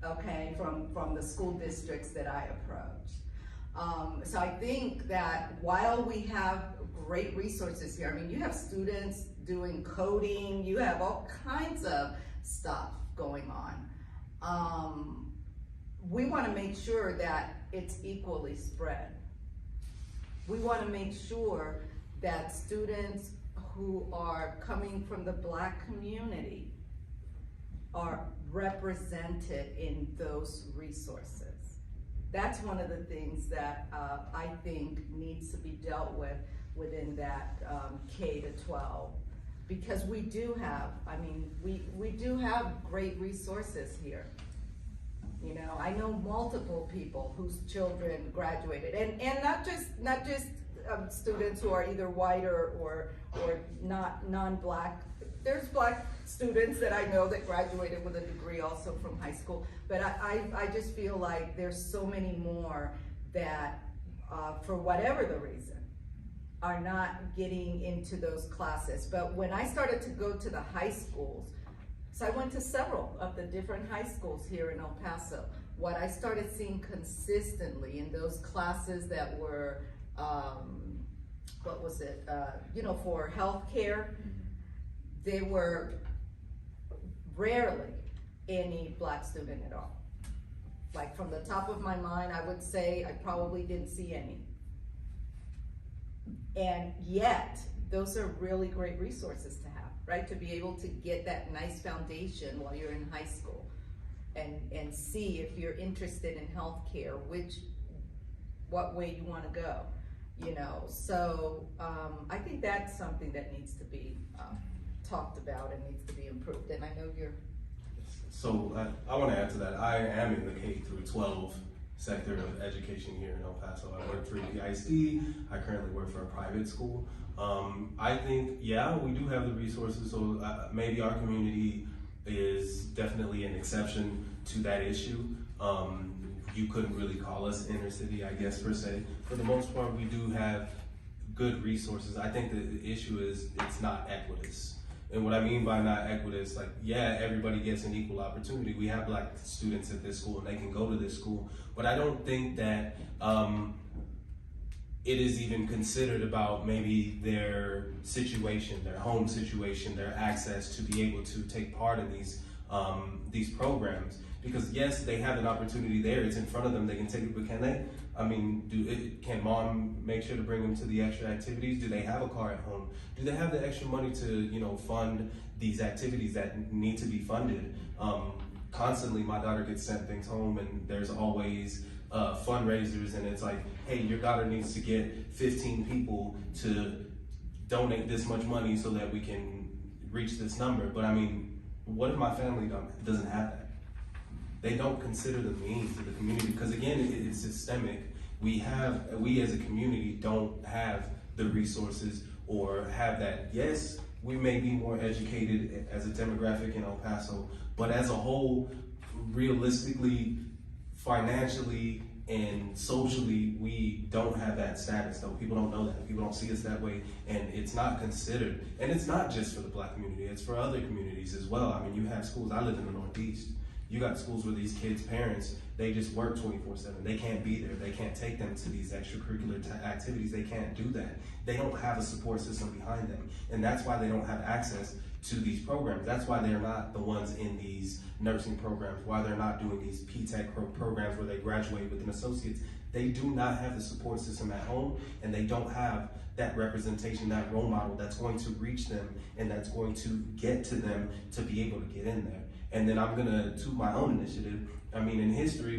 okay, from the school districts that I approached. So I think that while we have great resources here, I mean, you have students doing coding, you have all kinds of stuff going on. We want to make sure that it's equally spread. We want to make sure that students who are coming from the black community are represented in those resources. That's one of the things that I think needs to be dealt with within that K-12 because we do have, I mean, we do have great resources here. You know, I know multiple people whose children graduated, and not just students who are either white or not non-black. There's black students that I know that graduated with a degree also from high school, but I just feel like there's so many more that, for whatever the reason, are not getting into those classes. But when I started to go to the high schools, so I went to several of the different high schools here in El Paso, what I started seeing consistently in those classes that were, what was it, for healthcare, there were rarely any black student at all. Like, from the top of my mind, I would say I probably didn't see any. And yet, those are really great resources to have, right? To be able to get that nice foundation while you're in high school and see if you're interested in healthcare, what way you want to go, you know? So I think that's something that needs to be talked about and needs to be improved. And I know you're. So I want to add to that. I am in the K through 12 sector of education here in El Paso. I work for PISD. I currently work for a private school. I think, yeah, we do have the resources, so maybe our community is definitely an exception to that issue. You couldn't really call us inner city, I guess, per se. For the most part, we do have good resources. I think the issue is it's not equitous. And what I mean by not equitous, like, yeah, everybody gets an equal opportunity. We have black students at this school and they can go to this school, but I don't think that it is even considered about maybe their situation, their home situation, their access to be able to take part in these programs. Because yes, they have an opportunity there, it's in front of them, they can take it, but can they? I mean, can mom make sure to bring them to the extra activities? Do they have a car at home? Do they have the extra money to, fund these activities that need to be funded? Constantly, my daughter gets sent things home, and there's always fundraisers, and it's like, hey, your daughter needs to get 15 people to donate this much money so that we can reach this number. But I mean, what if my family doesn't have that? They don't consider the means to the community, because again, it's systemic. We as a community don't have the resources or have that. Yes, we may be more educated as a demographic in El Paso, but as a whole, realistically, financially, and socially, we don't have that status, though. People don't know that. People don't see us that way, and it's not considered. And it's not just for the black community, it's for other communities as well. I mean, you have schools, I live in the Northeast. You got schools where these kids' parents, they just work 24/7. They can't be there. They can't take them to these extracurricular activities. They can't do that. They don't have a support system behind them. And that's why they don't have access to these programs. That's why they're not the ones in these nursing programs, why they're not doing these P-Tech programs where they graduate with an associate's. They do not have the support system at home, and they don't have that representation, that role model that's going to reach them and that's going to get to them to be able to get in there. And then I'm gonna toot my own initiative. I mean, in history,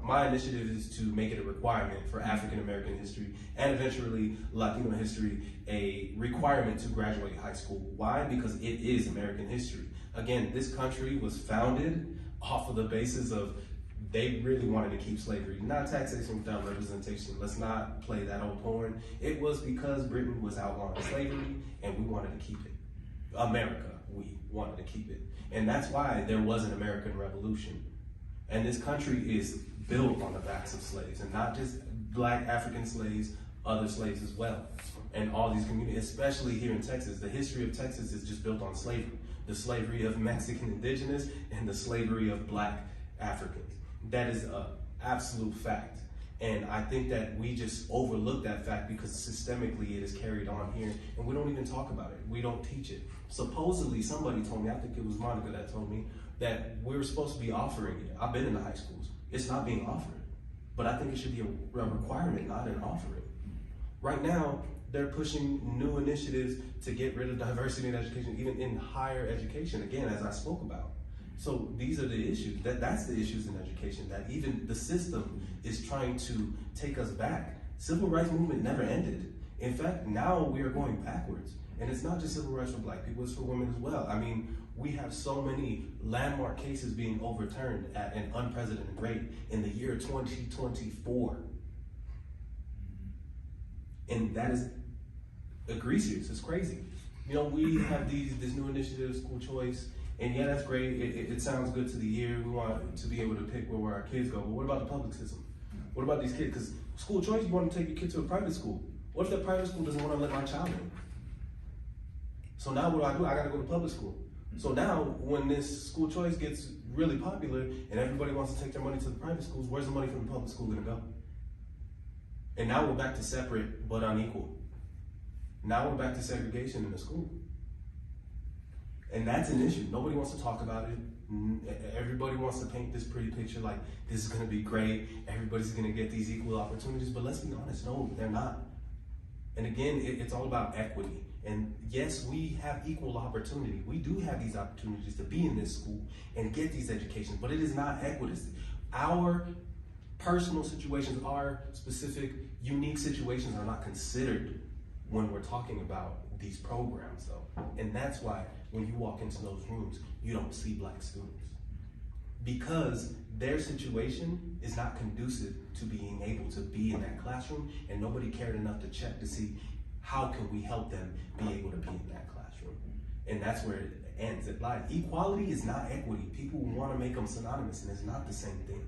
my initiative is to make it a requirement for African American history and eventually Latino history, a requirement to graduate high school. Why? Because it is American history. Again, this country was founded off of the basis of they really wanted to keep slavery, not taxation without representation. Let's not play that old porn. It was because Britain was outlawing slavery and we wanted to keep it. America, we wanted to keep it. And that's why there was an American Revolution. And this country is built on the backs of slaves, and not just black African slaves, other slaves as well. And all these communities, especially here in Texas, the history of Texas is just built on slavery. The slavery of Mexican indigenous and the slavery of black Africans. That is an absolute fact. And I think that we just overlook that fact because systemically it is carried on here and we don't even talk about it. We don't teach it. Supposedly somebody told me, I think it was Monica that told me, that we're supposed to be offering it. I've been in the high schools. It's not being offered. But I think it should be a requirement, not an offering. Right now, they're pushing new initiatives to get rid of diversity in education, even in higher education, again, as I spoke about. So these are the issues, that's the issues in education, that even the system is trying to take us back. Civil rights movement never ended. In fact, now we are going backwards. And it's not just civil rights for black people, it's for women as well. I mean, we have so many landmark cases being overturned at an unprecedented rate in the year 2024. And that is egregious, it's crazy. You know, we have this new initiative, school choice, and yeah, that's great. It sounds good to the ear. We want to be able to pick where our kids go. But what about the public system? What about these kids? Because school choice, you want to take your kid to a private school. What if the private school doesn't want to let my child in? So now what do? I got to go to public school. So now when this school choice gets really popular and everybody wants to take their money to the private schools, where's the money from the public school going to go? And now we're back to separate but unequal. Now we're back to segregation in the school. And that's an issue. Nobody wants to talk about it. Everybody wants to paint this pretty picture like this is gonna be great. Everybody's gonna get these equal opportunities, but let's be honest, no, they're not. And again, it's all about equity. And yes, we have equal opportunity. We do have these opportunities to be in this school and get these educations, but it is not equitable. Our personal situations, our specific, unique situations are not considered when we're talking about these programs though. And that's why when you walk into those rooms, you don't see black students. Because their situation is not conducive to being able to be in that classroom, and nobody cared enough to check to see how can we help them be able to be in that classroom. And that's where it ends. It lies. Equality is not equity. People want to make them synonymous, and it's not the same thing.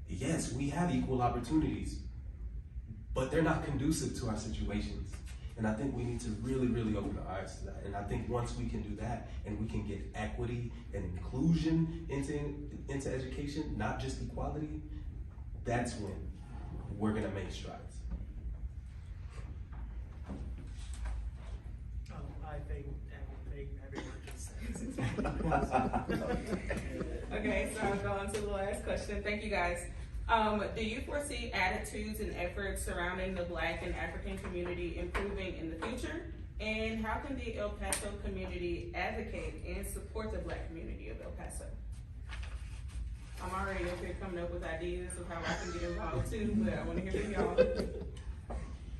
Yes, we have equal opportunities, but they're not conducive to our situations. And I think we need to really, really open our eyes to that. And I think once we can do that and we can get equity and inclusion into education, not just equality, that's when we're gonna make strides. I think everyone just said. Okay, so I'll go on to the last question. Thank you guys. Do you foresee attitudes and efforts surrounding the Black and African community improving in the future? And how can the El Paso community advocate and support the Black community of El Paso? I'm already up here coming up with ideas of how I can get involved too, but I want to hear from y'all.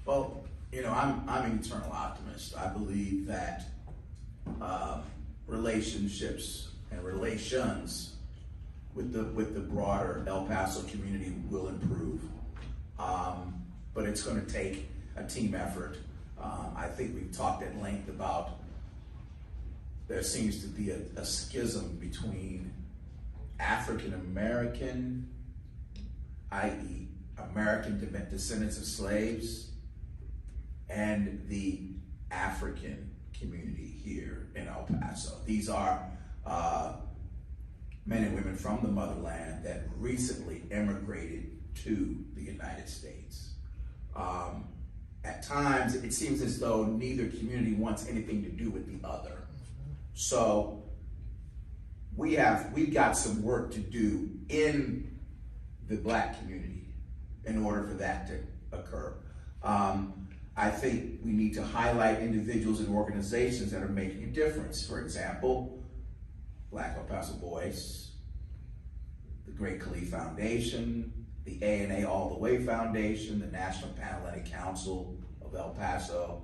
Well, you know, I'm an eternal optimist. I believe that relationships and relations with the broader El Paso community will improve. But it's going to take a team effort. I think we've talked at length about there seems to be a schism between African American, i.e. American descendants of slaves, and the African community here in El Paso. These are men and women from the motherland that recently immigrated to the United States. At times, it seems as though neither community wants anything to do with the other. So we've got some work to do in the Black community in order for that to occur. I think we need to highlight individuals and organizations that are making a difference. For example, Black El Paso Voice, the Great Khalif Foundation, the A&A All the Way Foundation, the National Panhellenic Council of El Paso,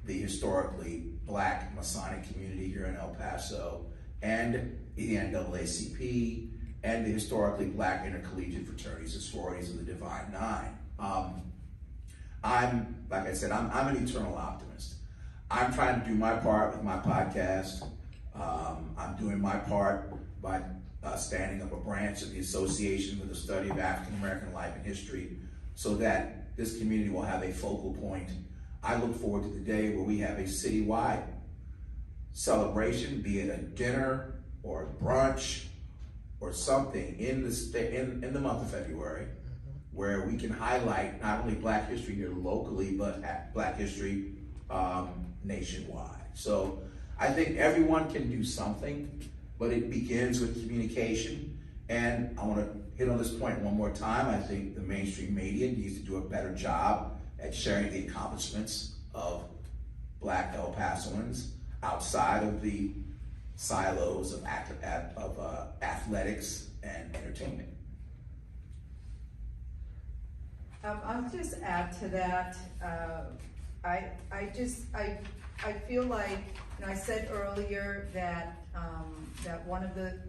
the historically Black Masonic community here in El Paso, and the NAACP, and the historically Black intercollegiate fraternities and sororities of the Divine Nine. Like I said, I'm an eternal optimist. I'm trying to do my part with my podcast. I'm doing my part by standing up a branch of the Association for the Study of African American Life and History so that this community will have a focal point. I look forward to the day where we have a citywide celebration, be it a dinner or a brunch or something in the month of February, where we can highlight not only Black history here locally, but Black history nationwide. So I think everyone can do something, but it begins with communication. And I want to hit on this point one more time. I think the mainstream media needs to do a better job at sharing the accomplishments of Black El Pasoans outside of the silos of athletics and entertainment. I'll just add to that. I I feel like, I said earlier that, that one of the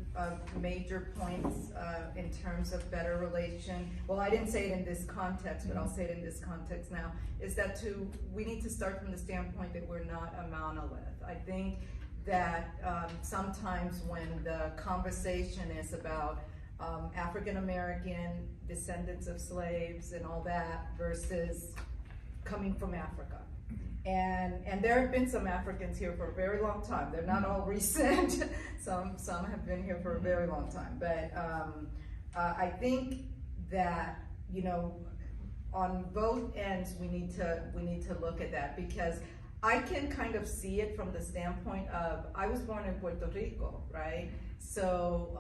major points in terms of better relation, well, I didn't say it in this context, but I'll say it in this context now, is that we need to start from the standpoint that we're not a monolith. I think that sometimes when the conversation is about African American descendants of slaves and all that versus coming from Africa. And there have been some Africans here for a very long time. They're not all recent. Some have been here for a very long time. But I think that, on both ends we need to look at that, because I can kind of see it from the standpoint of, I was born in Puerto Rico, right? So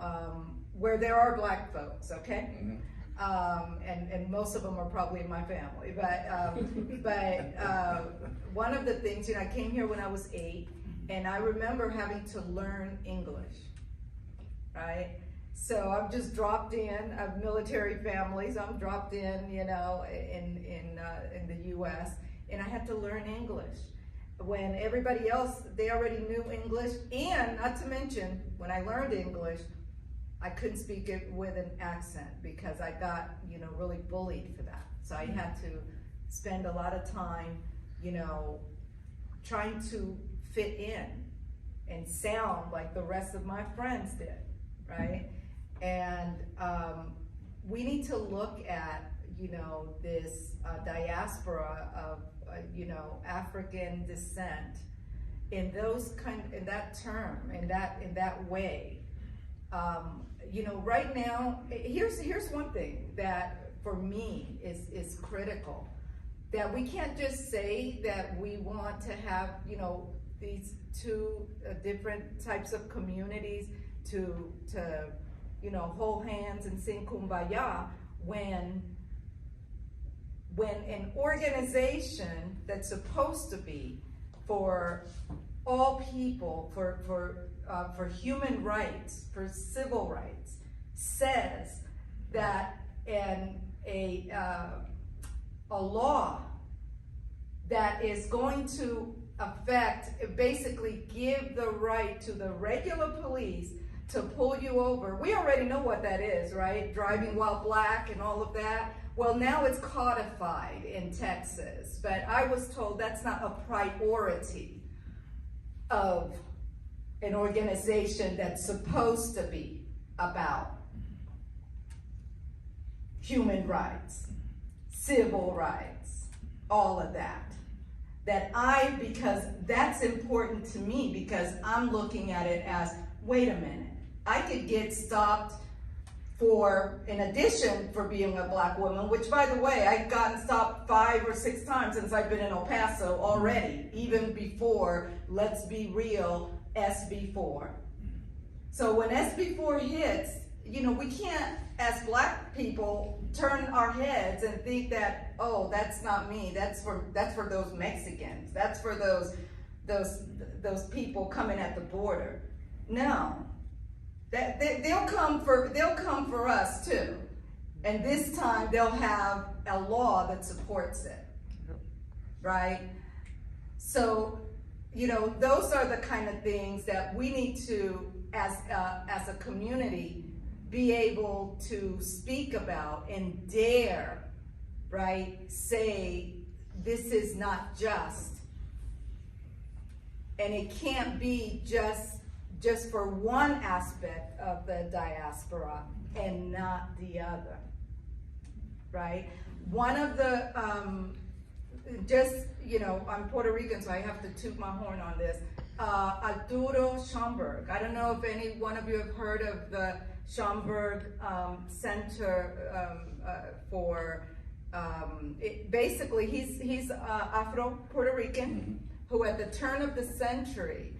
where there are black folks, okay? And most of them are probably in my family, but one of the things, I came here when I was 8, and I remember having to learn English, right? So I'm just dropped in, of military families, I'm dropped in, in the U.S., and I had to learn English. When everybody else, they already knew English, and not to mention, when I learned English, I couldn't speak it with an accent because I got, really bullied for that. So I had to spend a lot of time, trying to fit in and sound like the rest of my friends did, right? And we need to look at, this diaspora of, African descent in that term, in that way. Right now, here's one thing that for me is critical, that we can't just say that we want to have, these two different types of communities to hold hands and sing Kumbaya when an organization that's supposed to be for all people, for human rights, for civil rights, says that a law that is going to basically give the right to the regular police to pull you over. We already know what that is, right? Driving while black and all of that. Well, now it's codified in Texas, but I was told that's not a priority of an organization that's supposed to be about human rights, civil rights, all of that. Because that's important to me, because I'm looking at it as, wait a minute, I could get stopped in addition for being a black woman, which by the way, I've gotten stopped 5 or 6 times since I've been in El Paso already, even before, let's be real, SB4. So when SB4 hits, we can't, as black people, turn our heads and think that, oh, that's not me, that's for those Mexicans, that's for those people coming at the border. No. They'll come for us too, and this time they'll have a law that supports it, right? So, those are the kind of things that we need to, as a community, be able to speak about and dare, right? Say this is not just, and it can't be just for one aspect of the diaspora and not the other, right? One of the, I'm Puerto Rican, so I have to toot my horn on this. Arturo Schomburg. I don't know if any one of you have heard of the Schomburg Center basically he's Afro-Puerto Rican who at the turn of the century,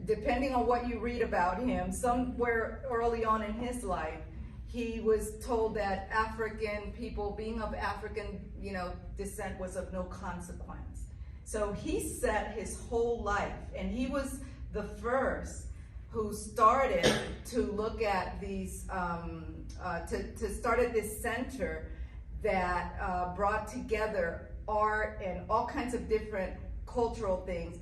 depending on what you read about him, somewhere early on in his life, he was told that African people, being of African, descent was of no consequence. So he set his whole life, and he was the first who started to look at these, to start at this center that brought together art and all kinds of different cultural things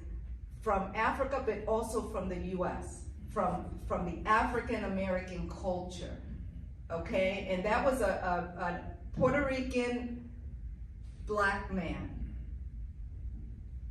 from Africa, but also from the US, from the African American culture, okay? And that was a Puerto Rican black man,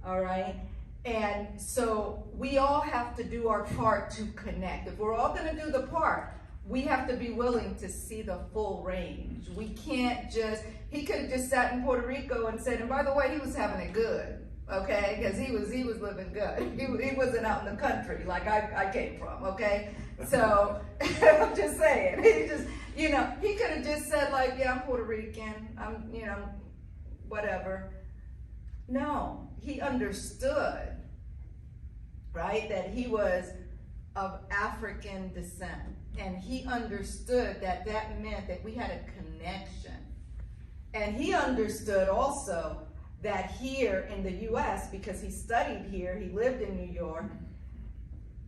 all right? And so we all have to do our part to connect. If we're all gonna do the part, we have to be willing to see the full range. We can't just, he could have just sat in Puerto Rico and said, and by the way, he was having it good, okay? Because he was living good. He wasn't out in the country like I came from, okay? So, I'm just saying, he just, you know, he could have just said like, yeah, I'm Puerto Rican, I'm, you know, whatever. No, he understood, right, that he was of African descent. And he understood that that meant that we had a connection. And he understood also that here in the US, because he studied here, he lived in New York,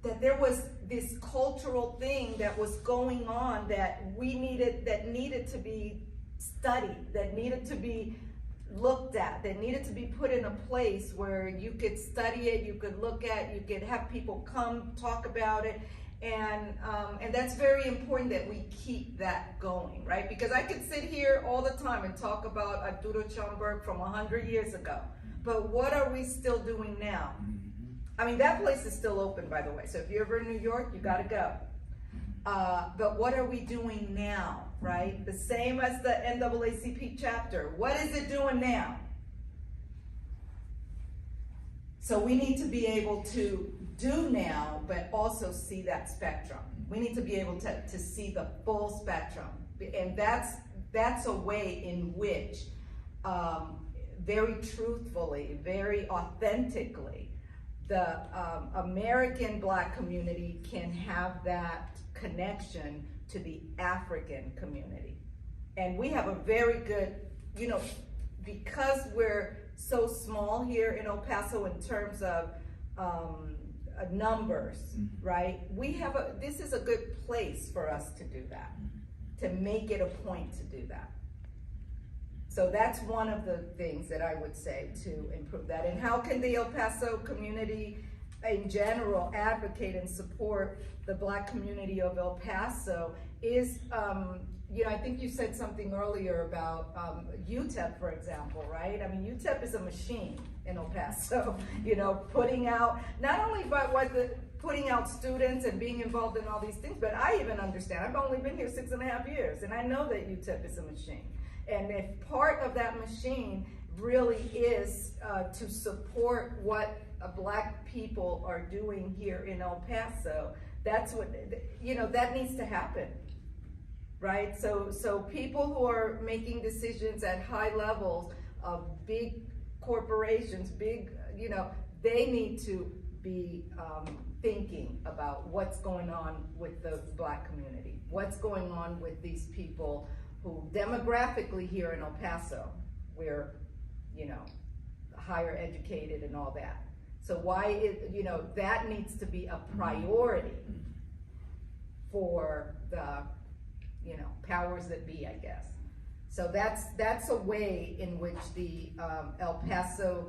that there was this cultural thing that was going on that needed to be studied, that needed to be looked at, that needed to be put in a place where you could study it, you could look at, you could have people come talk about it. And that's very important that we keep that going, right? Because I could sit here all the time and talk about Arturo Schomburg from 100 years ago, but what are we still doing now? I mean, that place is still open, by the way, so if you're ever in New York, you gotta go. But what are we doing now, right? The same as the NAACP chapter. What is it doing now? So we need to be able to do now, but also see that spectrum. We need to be able to see the full spectrum. And that's a way in which, very truthfully, very authentically, the American Black community can have that connection to the African community. And we have a very good, you know, because we're so small here in El Paso in terms of numbers, right? This is a good place for us to do that, to make it a point to do that. So that's one of the things that I would say to improve that. And how can the El Paso community in general advocate and support the Black community of El Paso is, you know, I think you said something earlier about UTEP, for example, right? I mean, UTEP is a machine in El Paso, you know, putting out, not only by putting out students and being involved in all these things, but I even understand, I've only been here 6.5 years, and I know that UTEP is a machine. And if part of that machine really is to support what Black people are doing here in El Paso, that's what, you know, that needs to happen, right? So people who are making decisions at high levels of big corporations, big, you know, they need to be thinking about what's going on with the Black community, what's going on with these people who demographically here in El Paso, we're, you know, higher educated and all that. So you know, that needs to be a priority for the, you know, powers that be, I guess. So that's a way in which the El Paso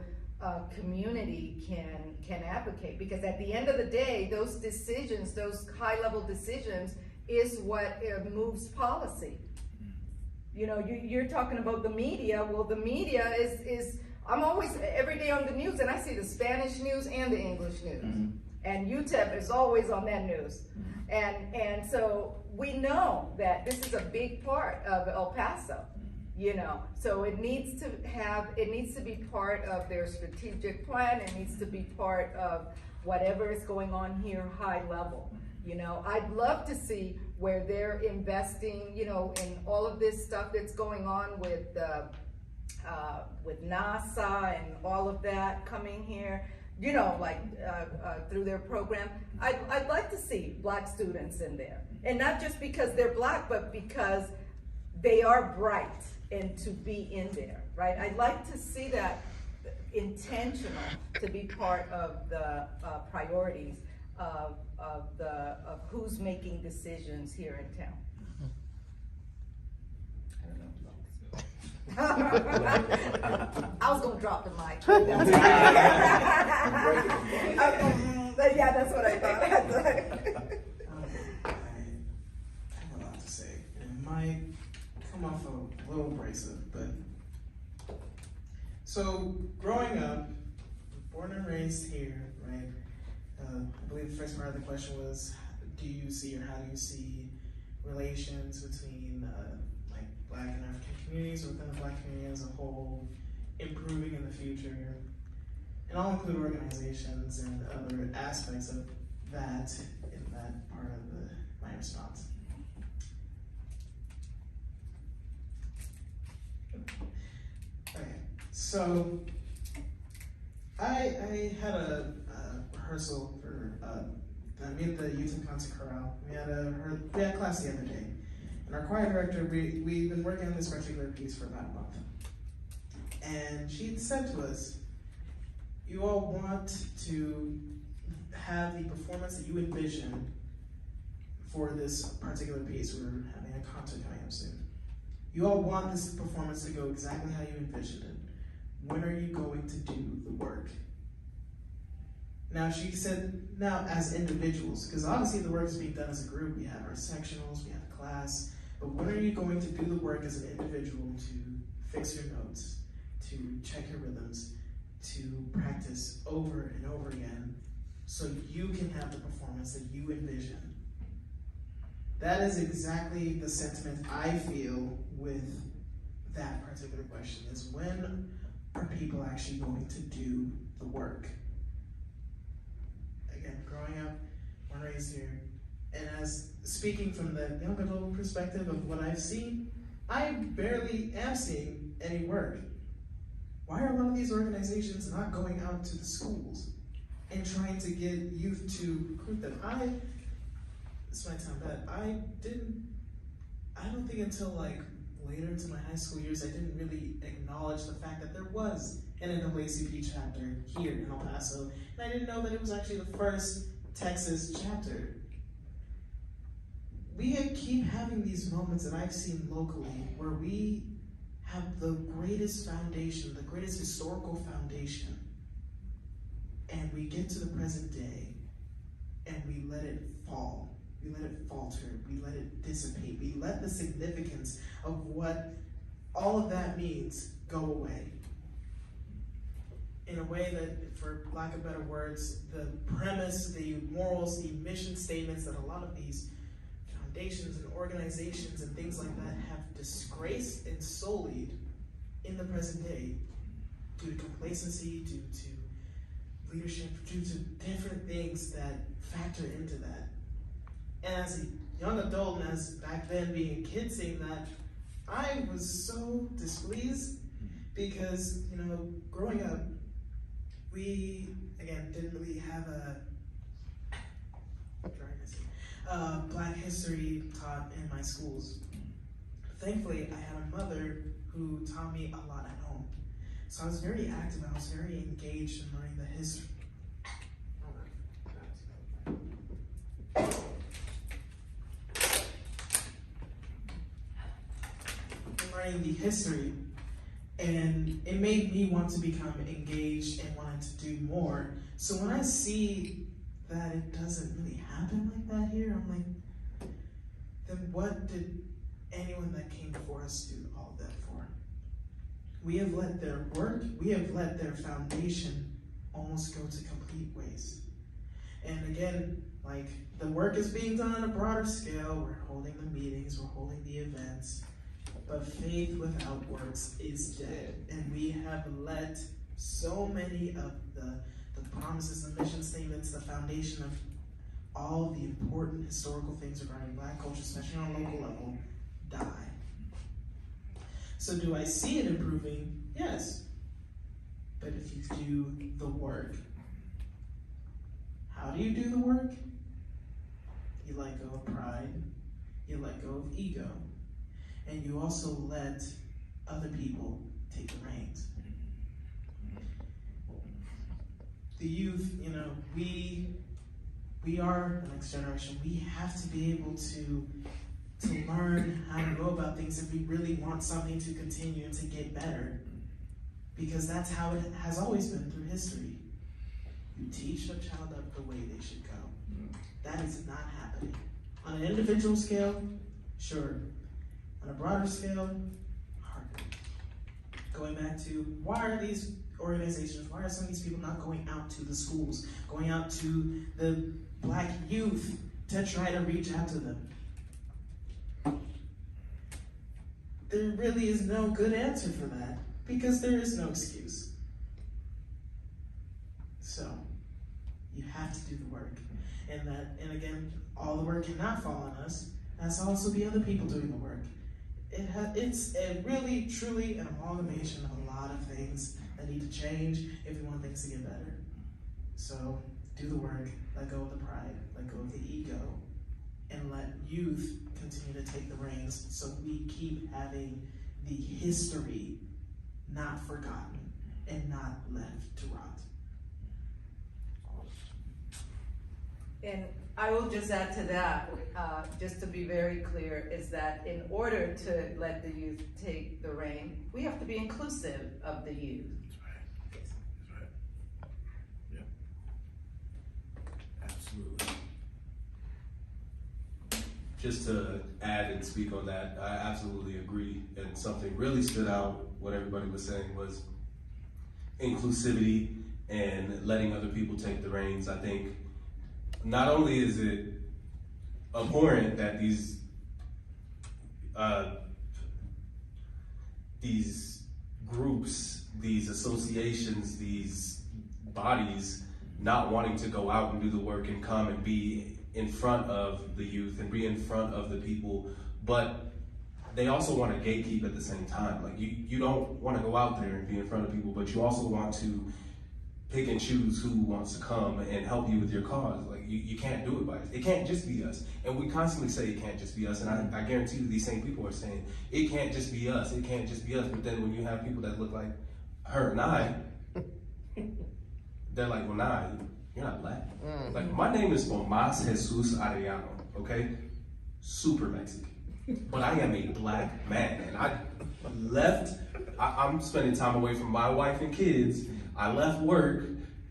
community can advocate, because at the end of the day, those decisions, those high-level decisions, is what moves policy. You know, you're talking about the media. Well, the media is I'm always, every day on the news, and I see the Spanish news and the English news. And UTEP is always on that news. And so we know that this is a big part of El Paso, you know. So it needs to be part of their strategic plan. It needs to be part of whatever is going on here high level. You know, I'd love to see where they're investing, you know, in all of this stuff that's going on with NASA and all of that coming here, you know, like through their program. I'd like to see Black students in there, and not just because they're Black, but because they are bright and to be in there, right? I'd like to see that intentional to be part of the priorities of who's making decisions here in town. I don't know. I was gonna drop the mic. Yeah, that's what I thought. I have a lot to say. It might come off a little abrasive, but so growing up, born and raised here, right? I believe the first part of the question was, do you see or how do you see relations between like Black and African communities within the Black community as a whole improving in the future? And I'll include organizations and other aspects of that in that part of my response. Okay, so I had a rehearsal for me at the UTEP concert chorale. We had class the other day, and our choir director, we've been working on this particular piece for about a month, and she said to us, you all want to have the performance that you envision for this particular piece. We're having a concert coming up soon. You all want this performance to go exactly how you envisioned it. When are you going to do the work? Now she said, now as individuals, because obviously the work is being done as a group. We have our sectionals, we have class, but when are you going to do the work as an individual to fix your notes, to check your rhythms, to practice over and over again so you can have the performance that you envision? That is exactly the sentiment I feel with that particular question, is when are people actually going to do the work? Again, growing up, born and raised here, and as speaking from the young adult perspective of what I've seen, I barely am seeing any work. Why are a lot of these organizations not going out to the schools and trying to get youth to recruit them? This might sound bad, I don't think until like later into my high school years, I didn't really acknowledge the fact that there was an NAACP chapter here in El Paso, and I didn't know that it was actually the first Texas chapter. We keep having these moments that I've seen locally where we have the greatest foundation, the greatest historical foundation, and we get to the present day and we let it fall. We let it falter, we let it dissipate, we let the significance of what all of that means go away. In a way that, for lack of better words, the premise, the morals, the mission statements that a lot of these foundations and organizations and things like that have disgraced and sullied in the present day due to complacency, due to leadership, due to different things that factor into that. And as a young adult, and as back then being a kid seeing that, I was so displeased because, growing up, we, again, didn't really have Black history taught in my schools. Thankfully, I had a mother who taught me a lot at home. So I was very active, I was very engaged in learning the history. Learning the history, and it made me want to become engaged and wanted to do more. So when I see that it doesn't really happen like that here, I'm like, then what did anyone that came before us do all of that for? We have let their work, we have let their foundation almost go to complete waste. And again, like, the work is being done on a broader scale. We're holding the meetings, we're holding the events, but faith without works is dead. And we have let so many of the promises, the mission statements, the foundation of all the important historical things regarding Black culture, especially on a local level, die. So do I see it improving? Yes. But if you do the work, how do you do the work? You let go of pride, you let go of ego, and you also let other people take the reins. The youth, we are the next generation. We have to be able to to learn how to go about things if we really want something to continue and to get better. Because that's how it has always been through history. You teach a child up the way they should go. That is not happening. On an individual scale, sure. On a broader scale, harder. Going back to, why are these organizations, why are some of these people not going out to the schools, going out to the Black youth to try to reach out to them? There really is no good answer for that, because there is no excuse. So, you have to do the work. And again, all the work cannot fall on us. It has to also be other people doing the work. It's really, truly an amalgamation of a lot of things that need to change if we want things to get better. So, do the work, let go of the pride, let go of the ego, and let youth continue to take the reins so we keep having the history not forgotten and not left to rot. And I will just add to that, just to be very clear, is that in order to let the youth take the reign, we have to be inclusive of the youth. That's right. Yeah. Absolutely. Just to add and speak on that, I absolutely agree. And something really stood out, what everybody was saying, was inclusivity and letting other people take the reins. I think not only is it abhorrent that these groups, these associations, these bodies not wanting to go out and do the work and come and be in front of the youth and be in front of the people, but they also want to gatekeep at the same time. Like you don't want to go out there and be in front of people, but you also want to pick and choose who wants to come and help you with your cause. Like you can't do it by us. It can't just be us. And we constantly say it can't just be us. And I guarantee you these same people are saying, it can't just be us. It can't just be us. But then when you have people that look like her and I, they're like, well, nah, you're not black. Like my name is Tomas Jesus Arellano, okay? Super Mexican. But I am a black man. And I left, I'm spending time away from my wife and kids. I left work,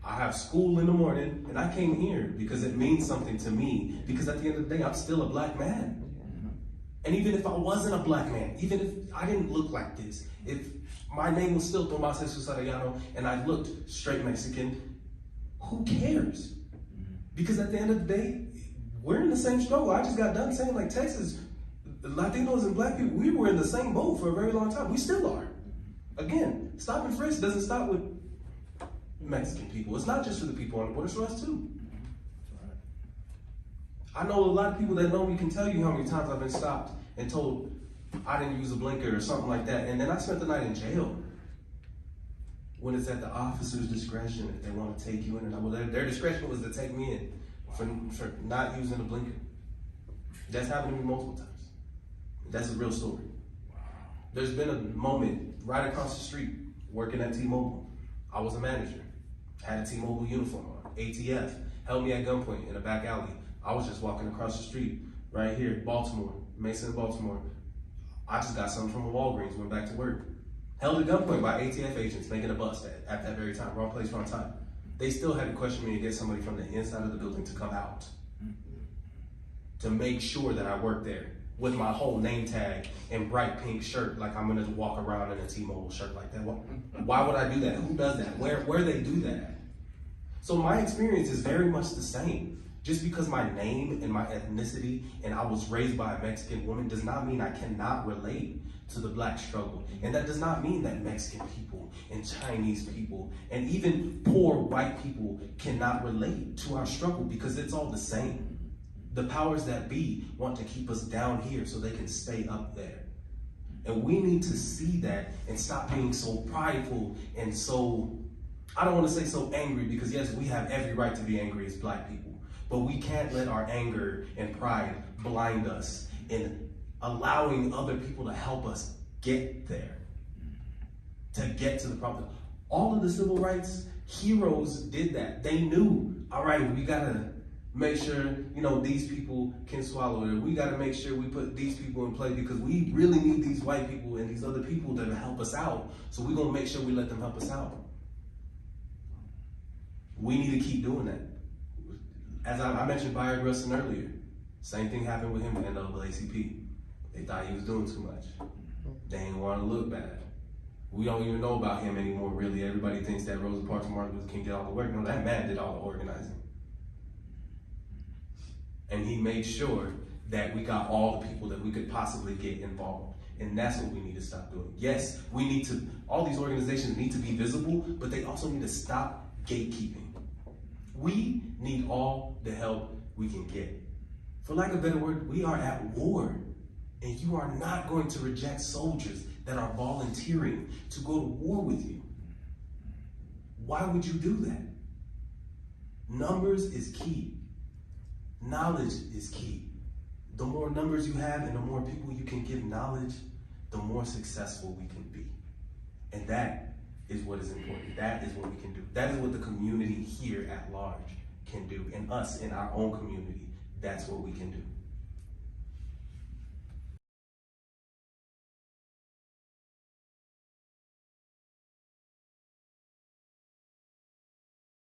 I have school in the morning, and I came here because it means something to me. Because at the end of the day, I'm still a black man. And even if I wasn't a black man, even if I didn't look like this, if my name was still Tomas Jesus Arellano and I looked straight Mexican, who cares? Because at the end of the day, we're in the same struggle. I just got done saying, like, Texas, Latinos and black people, we were in the same boat for a very long time. We still are. Again, stop and frisk doesn't stop with Mexican people. It's not just for the people on the border, it's for us too. I know a lot of people that know me can tell you how many times I've been stopped and told I didn't use a blinker or something like that, and then I spent the night in jail. When it's at the officer's discretion if they want to take you in, and their discretion was to take me in for not using a blinker. That's happened to me multiple times. That's a real story. There's been a moment right across the street working at T-Mobile. I was a manager, had a T-Mobile uniform on, ATF, held me at gunpoint in a back alley. I was just walking across the street right here, Baltimore, Mason, Baltimore. I just got something from a Walgreens, went back to work. Held at gunpoint by ATF agents making a bust at that very time, wrong place, wrong time. They still had to question me and get somebody from the inside of the building to come out to make sure that I worked there with my whole name tag and bright pink shirt, like I'm gonna walk around in a T-Mobile shirt like that. Why would I do that? Who does that? Where they do that? So my experience is very much the same. Just because my name and my ethnicity and I was raised by a Mexican woman does not mean I cannot relate to the black struggle. And that does not mean that Mexican people and Chinese people and even poor white people cannot relate to our struggle, because it's all the same. The powers that be want to keep us down here so they can stay up there. And we need to see that and stop being so prideful and so, I don't want to say so angry, because yes, we have every right to be angry as black people. But we can't let our anger and pride blind us in allowing other people to help us get there, to get to the problem. All of the civil rights heroes did that. They knew, all right, we gotta make sure, these people can swallow it. We got to make sure we put these people in place because we really need these white people and these other people to help us out. So we're going to make sure we let them help us out. We need to keep doing that. As I mentioned Byron Grusson earlier, same thing happened with him at NAACP. They thought he was doing too much. They didn't want to look bad. We don't even know about him anymore, really. Everybody thinks that Rosa Parks and Martin Luther King did all the work. No, that man did all the organizing. And he made sure that we got all the people that we could possibly get involved. And that's what we need to stop doing. Yes, all these organizations need to be visible, but they also need to stop gatekeeping. We need all the help we can get. For lack of a better word, we are at war. And you are not going to reject soldiers that are volunteering to go to war with you. Why would you do that? Numbers is key. Knowledge is key. The more numbers you have and the more people you can give knowledge, the more successful we can be. And that is what is important. That is what we can do. That is what the community here at large can do. And us in our own community, that's what we can do.